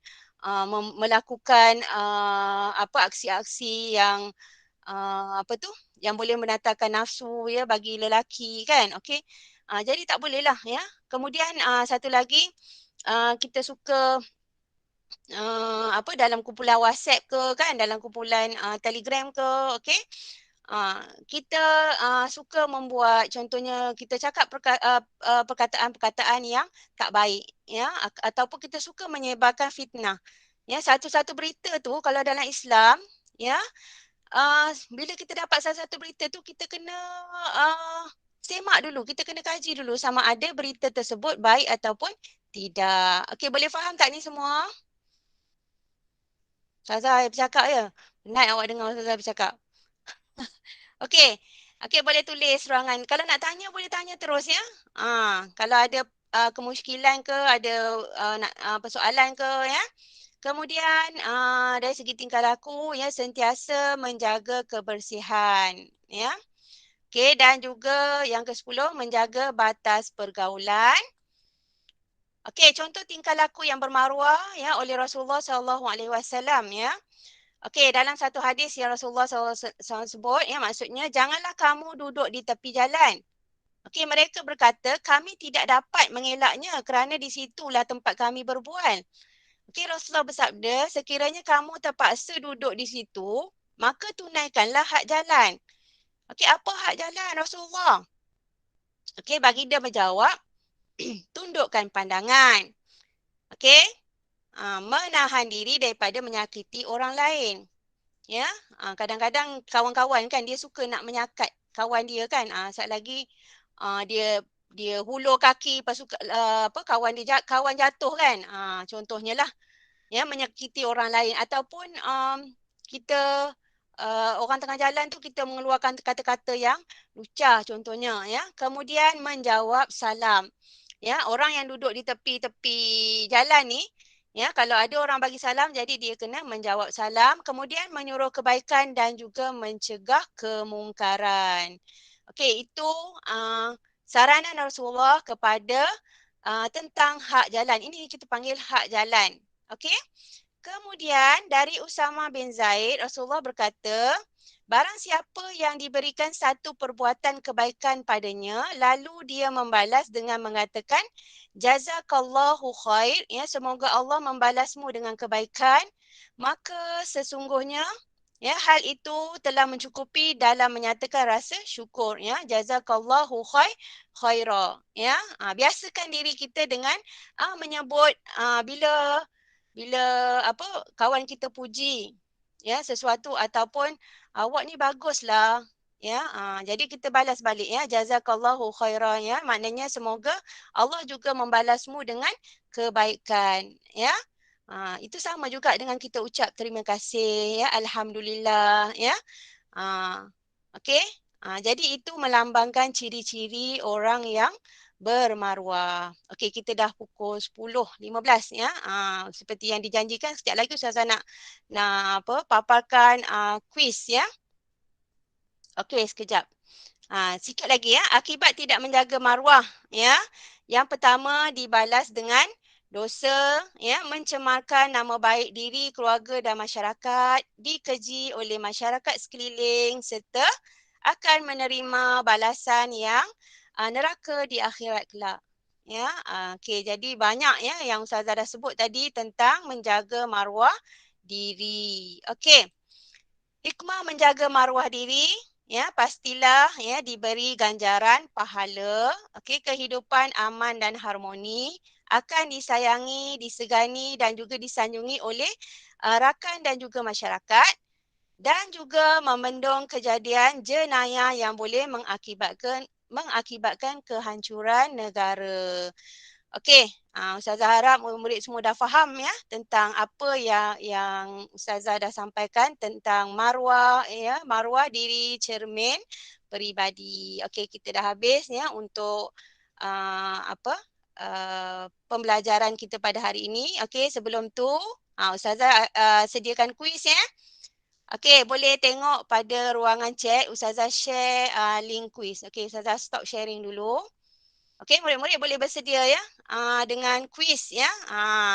melakukan aksi-aksi yang apa tu yang boleh mendatangkan nafsu ya bagi lelaki kan, okey. Jadi tak bolehlah ya. Kemudian satu lagi kita suka dalam kumpulan WhatsApp ke kan, dalam kumpulan Telegram ke, okey. Kita suka membuat contohnya kita cakap perkataan-perkataan yang tak baik ya, ataupun kita suka menyebarkan fitnah. Ya, satu-satu berita tu kalau dalam Islam ya, bila kita dapat satu-satu berita tu kita kena semak dulu, kita kena kaji dulu sama ada berita tersebut baik ataupun tidak. Okey, boleh faham tak ni semua? Ustazah bercakap ya. Penat awak dengar Ustazah bercakap. Okey. Okey, boleh tulis ruangan. Kalau nak tanya boleh tanya terus ya. Kalau ada kemusykilan ke, ada persoalan ke ya. Kemudian dari segi tingkah laku ya, sentiasa menjaga kebersihan ya. Okey, dan juga yang ke-10 menjaga batas pergaulan. Okey, contoh tingkah laku yang bermaruah ya oleh Rasulullah SAW ya. Okey, dalam satu hadis yang Rasulullah SAW sebut ya, maksudnya janganlah kamu duduk di tepi jalan. Okey, mereka berkata kami tidak dapat mengelaknya kerana di situlah tempat kami berbual. Okey, Rasulullah bersabda, sekiranya kamu terpaksa duduk di situ, maka tunaikanlah hak jalan. Okey, apa hak jalan Rasulullah? Okey, baginda menjawab, tundukkan pandangan. Okey, menahan diri daripada menyakiti orang lain. Ya, kadang-kadang kawan-kawan kan dia suka nak menyakat kawan dia kan. Sat lagi dia hulur kaki lepas tu kawan jatuh kan. Contohnya lah ya, menyakiti orang lain ataupun kita orang tengah jalan tu kita mengeluarkan kata-kata yang lucah contohnya ya. Kemudian menjawab salam. Ya, orang yang duduk di tepi-tepi jalan ni ya, kalau ada orang bagi salam jadi dia kena menjawab salam, kemudian menyuruh kebaikan dan juga mencegah kemungkaran. Okey, itu saranan Rasulullah kepada tentang hak jalan. Ini kita panggil hak jalan. Okey? Kemudian dari Usama bin Zaid, Rasulullah berkata, barang siapa yang diberikan satu perbuatan kebaikan padanya, lalu dia membalas dengan mengatakan, jazakallahu khair, ya, semoga Allah membalasmu dengan kebaikan, maka sesungguhnya ya, hal itu telah mencukupi dalam menyatakan rasa syukur ya. Jazakallahu khaira ya. Biasakan diri kita dengan menyebut bila apa kawan kita puji ya sesuatu ataupun awak ni baguslah ya. Jadi kita balas balik ya, jazakallahu khaira ya. Maknanya semoga Allah juga membalasmu dengan kebaikan ya. Itu sama juga dengan kita ucap terima kasih ya, alhamdulillah ya. Okey. Jadi itu melambangkan ciri-ciri orang yang bermaruah. Okey, kita dah pukul 10.15 ya. Seperti yang dijanjikan sekejap lagi Ustazah nak paparkan kuis ya. Okey, sekejap. Sikit lagi ya, akibat tidak menjaga maruah ya. Yang pertama dibalas dengan dosa ya, mencemarkan nama baik diri, keluarga dan masyarakat, dikeji oleh masyarakat sekeliling serta akan menerima balasan yang neraka di akhirat kelak. Ya, okey, jadi banyak ya yang Ustazah dah sebut tadi tentang menjaga maruah diri. Okey. Hikmah menjaga maruah diri, ya, pastilah ya diberi ganjaran pahala. Okey, kehidupan aman dan harmoni, akan disayangi, disegani dan juga disanjungi oleh rakan dan juga masyarakat, dan juga membendung kejadian jenayah yang boleh mengakibatkan kehancuran negara. Okey, Ustazah harap murid-murid semua dah faham ya tentang apa yang Ustazah dah sampaikan tentang maruah ya, maruah diri cermin peribadi. Okey, kita dah habis ya untuk pembelajaran kita pada hari ini. Okey, sebelum tu Ustazah sediakan kuis ya. Okey, boleh tengok pada ruangan chat Ustazah share link kuis. Okey, Ustazah stop sharing dulu. Okey, murid-murid boleh bersedia ya dengan kuis ya.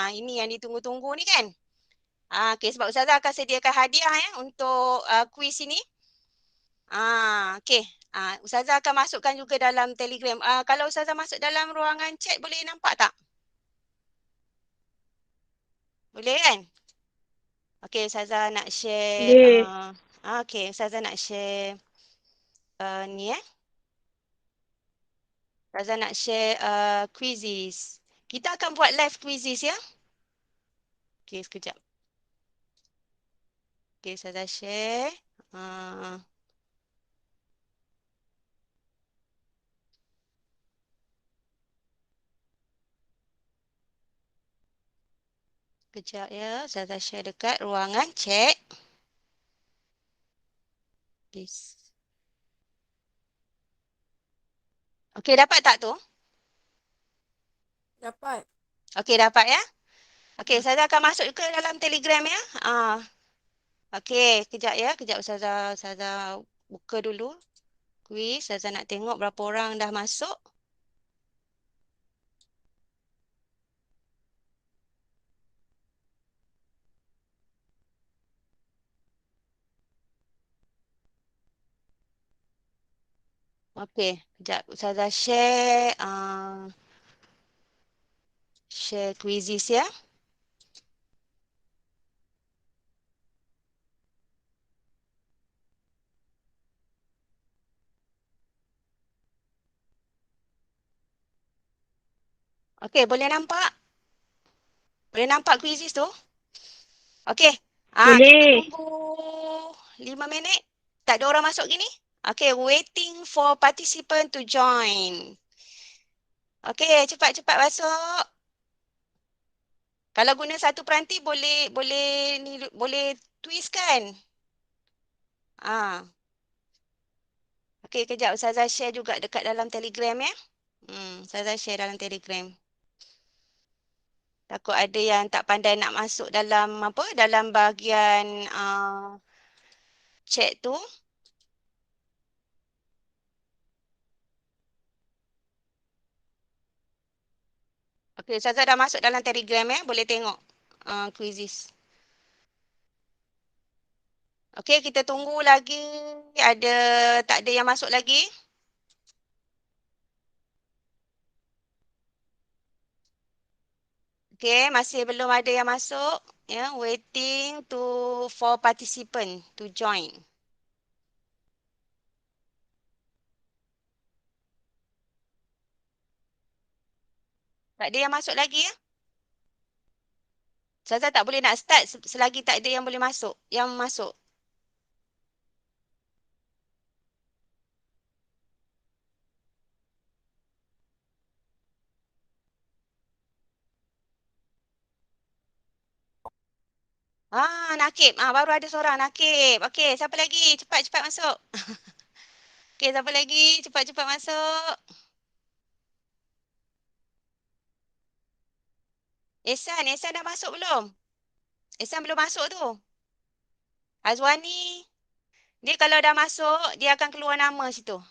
Ini yang ditunggu-tunggu ni kan. Okey, sebab Ustazah akan sediakan hadiah ya untuk kuis ini. Okey. Ustazah akan masukkan juga dalam Telegram. Kalau Ustazah masuk dalam ruangan chat boleh nampak tak? Boleh kan? Okey, Ustazah nak share. Boleh. Okey, Ustazah nak share ni ya. Ustazah nak share quizzes. Kita akan buat live quizzes ya. Okey, sekejap. Okey, Ustazah share. Kejap ya. Saya share dekat ruangan chat. Please. Okey, dapat tak tu? Dapat. Okey, dapat ya. Okey, saya akan masuk ke dalam Telegram ya. Okey, kejap ya. Kejap Ustazah buka dulu. Quiz, Ustazah nak tengok berapa orang dah masuk. Okey, kejap Ustazah share quizzes ya. Okey, boleh nampak? Boleh nampak quizzes tu? Okey. Boleh. Kita tunggu 5 minit. Tak ada orang masuk gini? Okey, waiting for participant to join. Okey, cepat-cepat masuk. Kalau guna satu peranti boleh twist kan? Okey, kejap Ustazah share juga dekat dalam Telegram ya. Ustazah share dalam Telegram. Takut ada yang tak pandai nak masuk dalam dalam bahagian chat tu. Okey, Ustazah dah masuk dalam Telegram ya. Boleh tengok quizzes. Okey, kita tunggu lagi. Tak ada yang masuk lagi? Okey, masih belum ada yang masuk. Ya, waiting for participant to join. Tak ada yang masuk lagi ya? Ustazah tak boleh nak start selagi tak ada yang boleh masuk. Yang masuk. Nakib. Baru ada seorang Nakib. Okey, siapa lagi? Cepat-cepat masuk. Okey, siapa lagi? Cepat-cepat masuk. Ehsan dah masuk belum? Ehsan belum masuk tu. Azwani. Dia kalau dah masuk, dia akan keluar nama situ.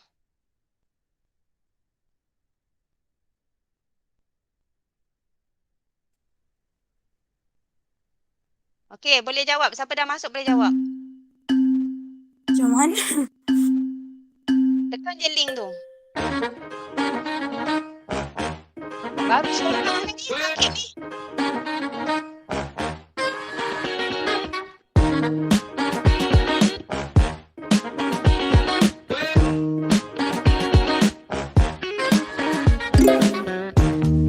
Okey, boleh jawab. Siapa dah masuk boleh jawab. Macam mana? Tekan je link tu. Baru seorang lagi Nakib ni.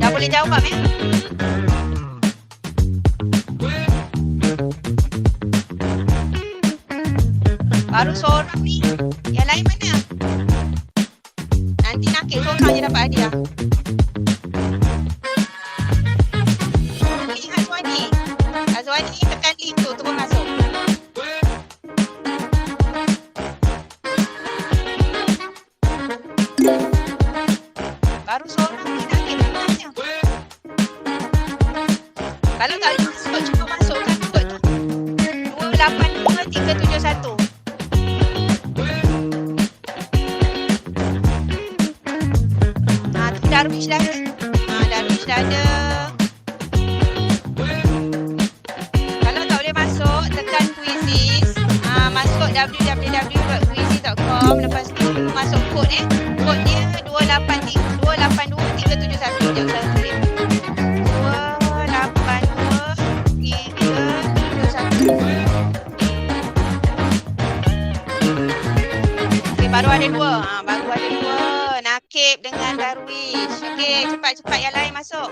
Dah boleh jawab ya? Baru seorang ni. Yang lain mana? Nanti Nakib seorang je dapat hadiah. Link Azwani. Azwani tekan link tu terus masuk. Baru seorang ni Nakib sebenarnya. Kalau tak boleh masuk, cuba masukkan kod tu. 282371. Darwish dah ada. Darwish dah ada. Kalau tak boleh masuk, tekan quizzes. Masuk www.quizzes.com. Lepas tu masuk kod Kod dia 282371. Sekejap saya tulis. 282371. Okey, baru ada dua. Nakib dengan Darwish. Okey, cepat-cepat yang lain masuk.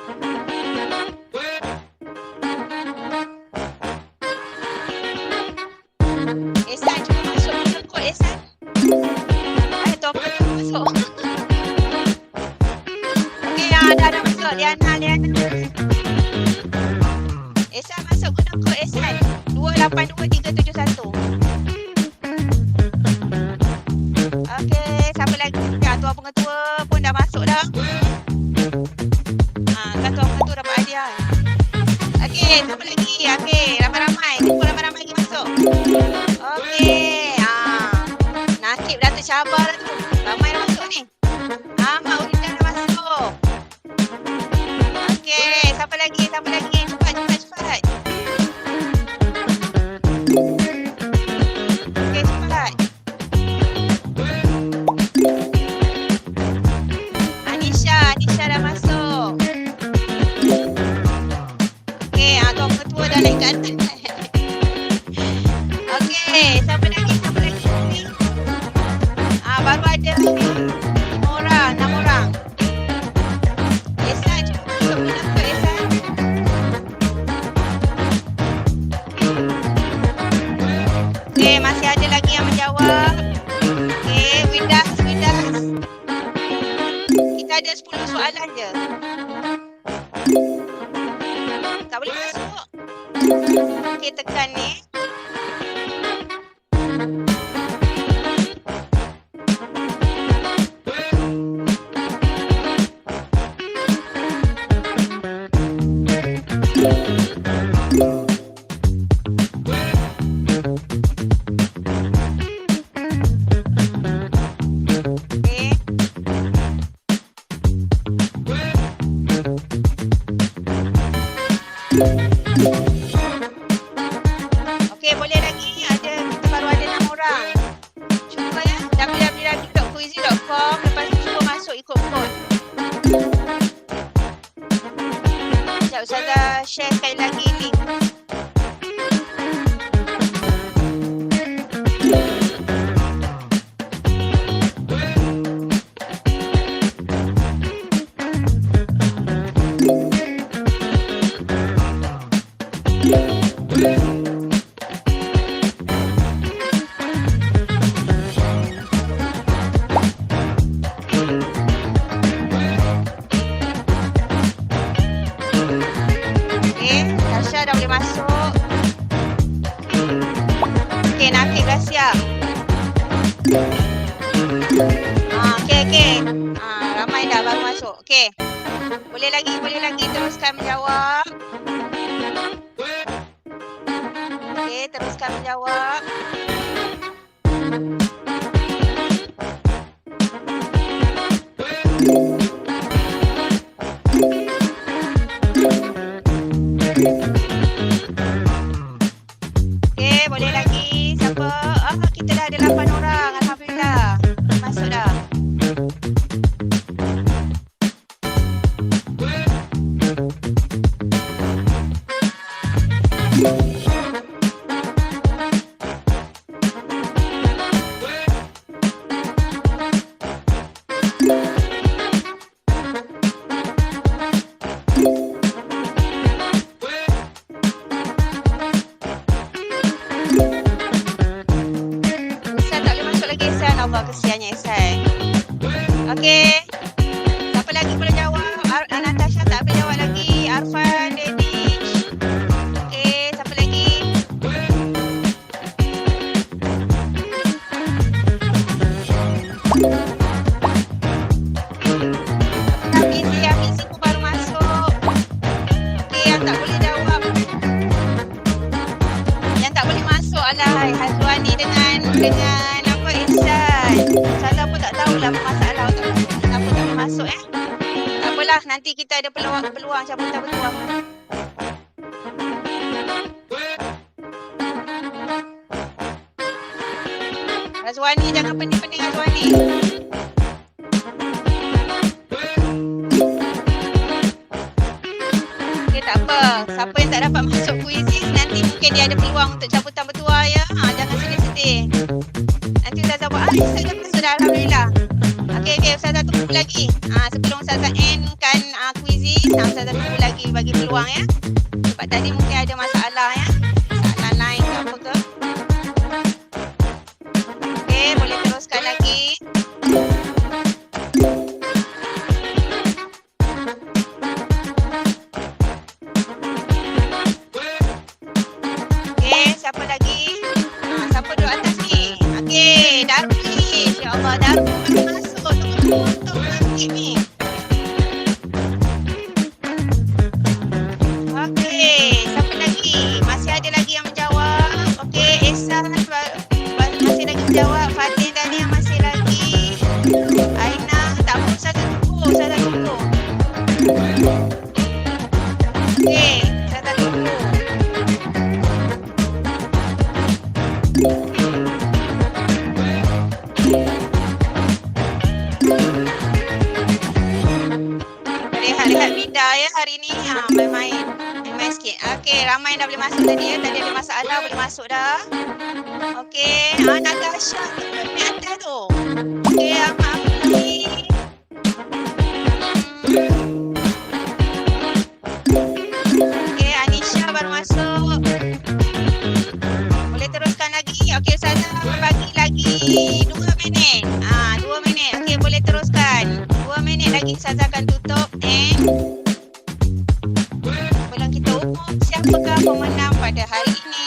Ehsan, cuba masuk ke kod Ehsan. Topper cuba masuk. Okey, dah masuk. Liana. Ehsan masuk. Ihsan. 282371. Okey, siapa lagi? Ya, tuan pengetua pun dah masuk dah. Kan tuan pengetua dapat hadiah. Okey, siapa lagi? Okey, ramai-ramai. Tunggu ramai-ramai lagi masuk. Okey. Nasib dah tercabar dah tu. Ramai dah masuk ni. Mak Ulida dah masuk. Okey, siapa lagi? Siapa lagi? Cepat. Okey, cepat. Anisha dah masuk. Okey, tuan ketua dah naik ke atas. Okey, siapa lagi? Baru ada ni. 6 orang. Ehsan, cuba masuk pendapat Ehsan. Okey, masih ada lagi yang menjawab. Okey, Windas. Kita ada 10 soalan je. Tak boleh masuk. Okey, tekan ni. Okey, boleh lagi. Kita baru ada 6 orang. Cuba ya, www.quizy.com. Lepas tu cuba masuk ikut kod. Sekejap, Ustazah share sekali lagi link. Tasha dah boleh masuk. Okey, Nakib dah siap. Okey. Ramai dah baru masuk. Okey. Boleh lagi teruskan menjawab. Okey, teruskan menjawab. Okey, boleh lagi. Siapa? Kita dah ada 8 orang. Alhamdulillah. Masuk dah. Allah, kesiannya Ehsan. Okey. Siapa lagi boleh jawab? Natasha tak boleh jawab lagi. Arfan, Dedish. Okey, siapa lagi? Fizi pun baru masuk. Okey, yang tak boleh jawab. Yang tak boleh masuk adalah Hazwani dengan apa Ihsan. Ustazah pun tak tahulah masalah kenapa tak boleh masuk Tak apalah, nanti kita ada peluang cabutan bertuah. Hazwani, jangan pening-pening Hazwani. Okay, tak apa. Siapa yang tak dapat masuk kuisis, nanti mungkin dia ada peluang untuk cabutan bertuah ya. Jangan sedih-sedih. Nanti Ustazah buat, Ustazah masuk dah, Alhamdulillah. Okey, Ustazah tunggu lagi. Sebelum Ustazah endkan kuisis, Ustazah tunggu lagi bagi peluang ya. Sebab tadi mungkin ada masalah ya. Masalah lain ke apa ke. Okey, boleh teruskan lagi. Darul baru masuk. Tunggu potong nanti ni. Okey, siapa lagi? Masih ada lagi yang menjawab. Okey, Ehsan masih lagi menjawab. Fatin Dania masih lagi. Aina, tak apa, Ustazah tunggu. Okey, Ustazah tunggu. Lihat Minda ya hari ni. Main-main sikit. Okey, ramai dah boleh masuk tadi ya. Tadi ada masalah, boleh masuk dah. Okey, Natasha ni ada tu. Okey, Ahmad Afizi. Okey, Anisha baru masuk. Boleh teruskan lagi. Okey, saya bagi lagi 2 minit. 2 minit. Okey, boleh teruskan. 2 minit lagi saya akan tutup. Sebelum kita umum siapakah pemenang pada hari ini.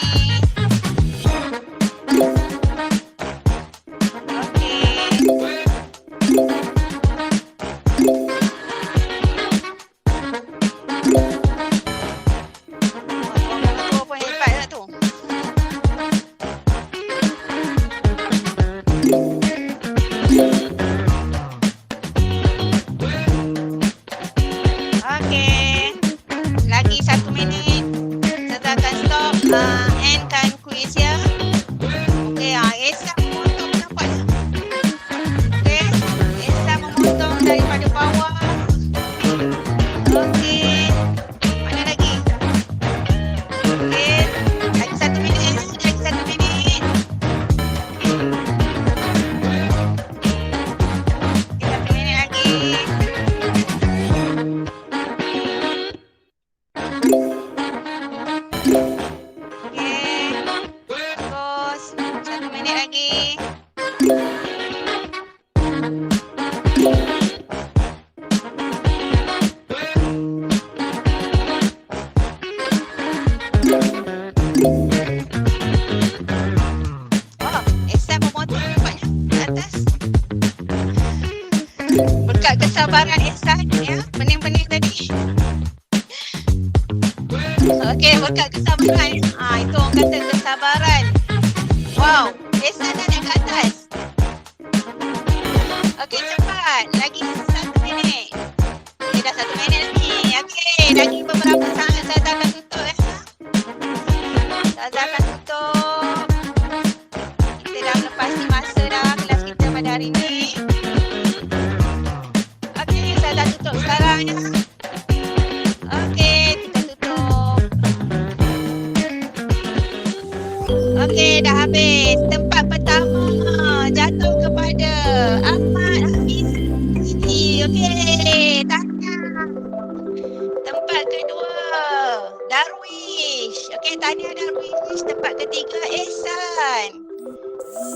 Lagi 1 minit. Saya akan stop endkan kuis ya. Okey, Esa memotong nampak tak? Okey, Esa memotong daripada bawah. Okey, mana lagi? Okey, lagi 1 minit. Lagi 1 minit. Okey, 1 minit lagi. Berkat kesabaran Ehsan ya, bening-bening tadi. Okey, berkat kesabaran. Itu orang kata kesabaran. Wow, Ehsan dah naik ke atas. Okey, cepat. Lagi 1 minit. Okey, dah 1 minit lagi. Okey, lagi beberapa saat saya akan tutup ya. Saya akan tutup. Kita dah melepasi masa dah kelas kita pada hari ni. Dah tutup sekarang ya. Okey, kita tutup. Okey, dah habis. Tempat pertama jatuh kepada Ahmad Afizi. Okey, tahniah. Tempat kedua Darwish. Okey, tahniah Darwish. Tempat ketiga Ehsan.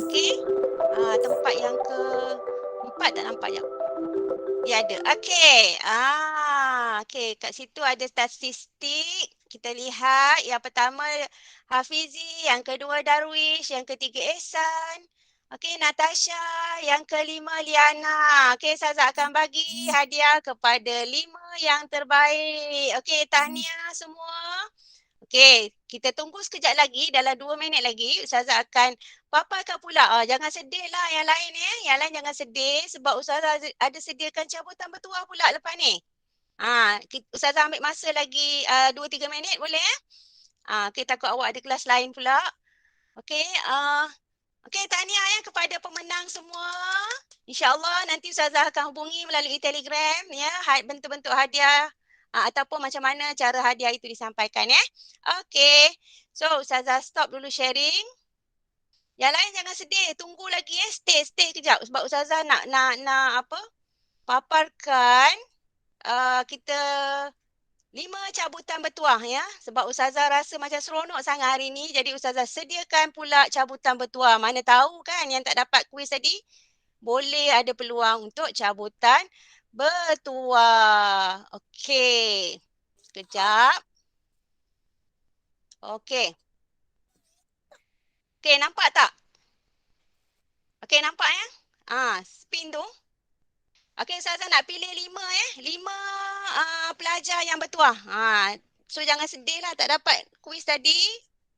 Okey. Tempat yang ke-4 tak nampak jap. Ya ada. Okey. Okey, kat situ ada statistik. Kita lihat yang pertama Hafizi, yang kedua Darwish, yang ketiga Ehsan. Okey, Natasha, yang kelima Liana. Okey, saya akan bagi hadiah kepada 5 yang terbaik. Okey, tahniah semua. Okey, kita tunggu sekejap lagi, dalam 2 minit lagi Ustazah akan paparkan pula. Jangan sedih lah yang lain ya. Yang lain jangan sedih sebab Ustazah ada sediakan cabutan bertuah pula lepas ni. Ustazah ambil masa lagi 2-3 minit boleh ya? Okey, takut awak ada kelas lain pula. Okey, okey, tahniah ya kepada pemenang semua. InsyaAllah nanti Ustazah akan hubungi melalui Telegram ya, bentuk-bentuk hadiah. Ataupun macam mana cara hadiah itu disampaikan ya. Okey. So Ustazah stop dulu sharing. Yang lain jangan sedih, tunggu lagi ya. Stay kejap sebab Ustazah nak apa? Paparkan kita 5 cabutan bertuah ya. Sebab Ustazah rasa macam seronok sangat hari ni. Jadi Ustazah sediakan pula cabutan bertuah. Mana tahu kan yang tak dapat kuis tadi boleh ada peluang untuk cabutan bertuah. Okey. Sekejap. Okey. Okey, nampak tak? Okey, nampak ya? Spin tu. Okey, Ustazah nak pilih 5 5 pelajar yang bertuah. So jangan sedih lah tak dapat kuis tadi.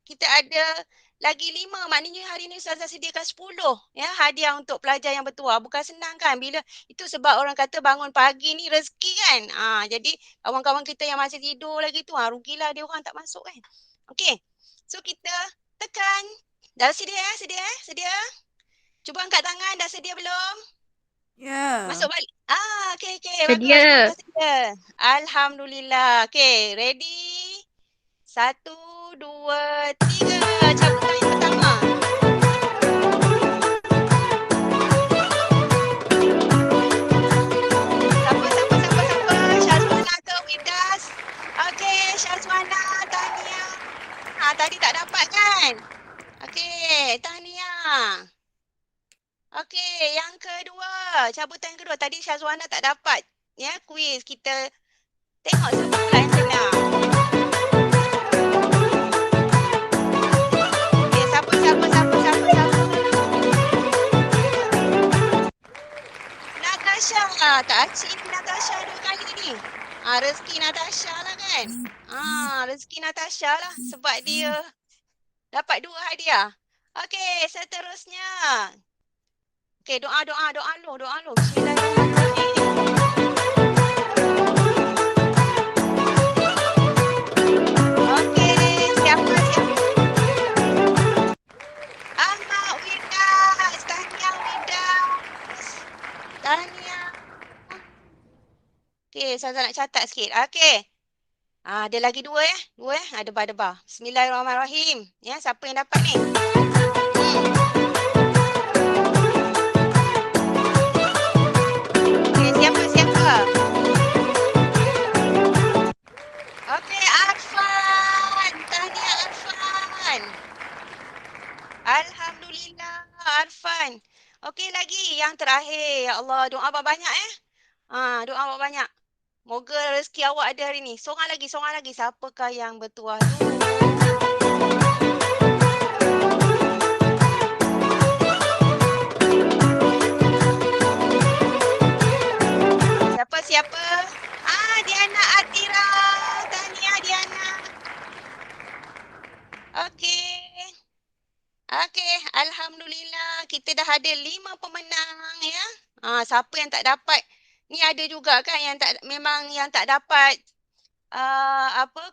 Kita ada lagi 5. Maknanya hari ni Ustazah sediakan 10 ya hadiah untuk pelajar yang bertuah. Bukan senang kan bila itu sebab orang kata bangun pagi ni rezeki kan. Jadi kawan-kawan kita yang masih tidur lagi tu rugilah dia orang tak masuk kan. Okey. So kita tekan. Dah sedia Sedia? Cuba angkat tangan, dah sedia belum? Ya. Masuk balik. Okey. Sedia. Bagus. Dah sedia. Alhamdulillah. Okey, ready? 1, 2, 3. Cabutan yang pertama. Siapa? Syazwana ke Widas? Okey, Syazwana, tahniah. Tadi tak dapat kan? Okey, tahniah. Okey, yang kedua. Cabutan yang kedua. Tadi Syazwana tak dapat. Ya, kuis. Kita tengok siapa pula yang senang. Okey, siapa? Natasha. Tak acik ni Natasha 2 kali ni. Rezeki Natasha lah kan? Rezeki Natasha lah sebab dia dapat 2 hadiah. Okey, seterusnya. Okey, doa lu. Bismillahirrahmanirrahim. Okey, siapa? Ahmad Widas. Tahniah Widas. Tahniah. Okey, saya nak catat sikit. Okey. Ada lagi 2 ya. 2 ya. Debar. Bismillahirrahmanirrahim. Ya, siapa yang dapat ni? Okey, siapa? Okey, Arfan. Tahniah Arfan. Alhamdulillah Arfan. Okey, lagi yang terakhir. Ya Allah, doa banyak doa banyak. Moga rezeki awak ada hari ni. Seorang lagi. Siapakah yang bertuah tu? Siapa? Diana Atira. Tahniah Diana. Okey, alhamdulillah kita dah ada 5 pemenang ya. Siapa yang tak dapat? Ni ada juga kan yang tak dapat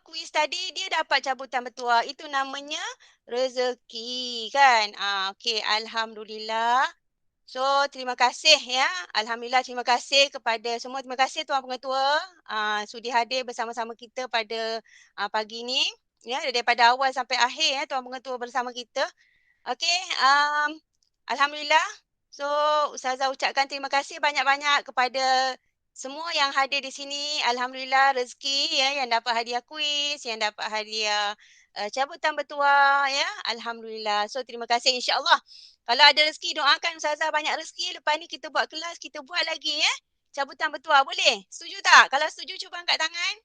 kuis tadi dia dapat cabutan bertuah. Itu namanya rezeki kan. Okey, alhamdulillah. So, terima kasih ya. Alhamdulillah, terima kasih kepada semua. Terima kasih Tuan Pengetua sudi hadir bersama-sama kita pada pagi ni. Ya, daripada awal sampai akhir ya Tuan Pengetua bersama kita. Okey, alhamdulillah. So, Ustazah ucapkan terima kasih banyak-banyak kepada semua yang hadir di sini. Alhamdulillah rezeki ya yang dapat hadiah kuis, yang dapat hadiah cabutan bertuah ya. Alhamdulillah. So, terima kasih insya-Allah. Kalau ada rezeki doakan Ustazah banyak rezeki. Lepas ni kita buat kelas, kita buat lagi ya. Cabutan bertuah boleh? Setuju tak? Kalau setuju cuba angkat tangan.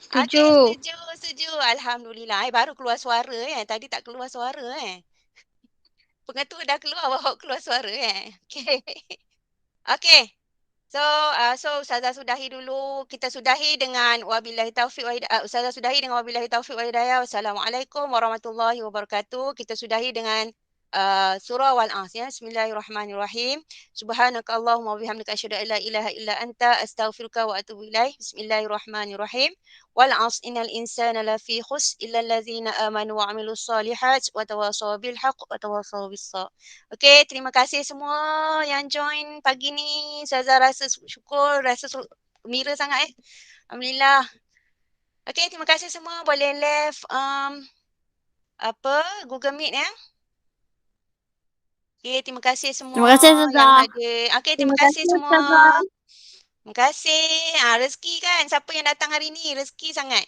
Setuju. Okey, setuju. Alhamdulillah. Baru keluar suara Tadi tak keluar suara Pengetua dah keluar, bawa keluar suara Okey. Okey. So Ustazah sudahi dulu. Kita sudahi dengan wabillahi taufiq wa hidayah. Ustazah sudahi dengan wabillahi taufiq wa hidayah. Wassalamualaikum warahmatullahi wabarakatuh. Kita sudahi dengan surah Wal-As ya. Bismillahirrahmanirrahim. Subhanakallahumma wa bihamdika asyhadu an la ilaha illa anta astaghfiruka wa atubu ilaik. Bismillahirrahmanirrahim. Wal-'asr innal insana lafi khusr illa allazina amanu wa 'amilus solihat wa tawassaw bil haqq wa tawassaw bis sabr. Okey, terima kasih semua yang join pagi ni. Ustazah rasa syukur, rasa gembira sangat Alhamdulillah. Okey, terima kasih semua. Boleh left Google Meet ya. Okey, terima kasih semua Terima kasih, Ustazah. yang hadir. Okey, terima kasih semua. Terima kasih. Rezeki kan. Siapa yang datang hari ni rezeki sangat.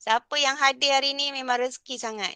Siapa yang hadir hari ni memang rezeki sangat.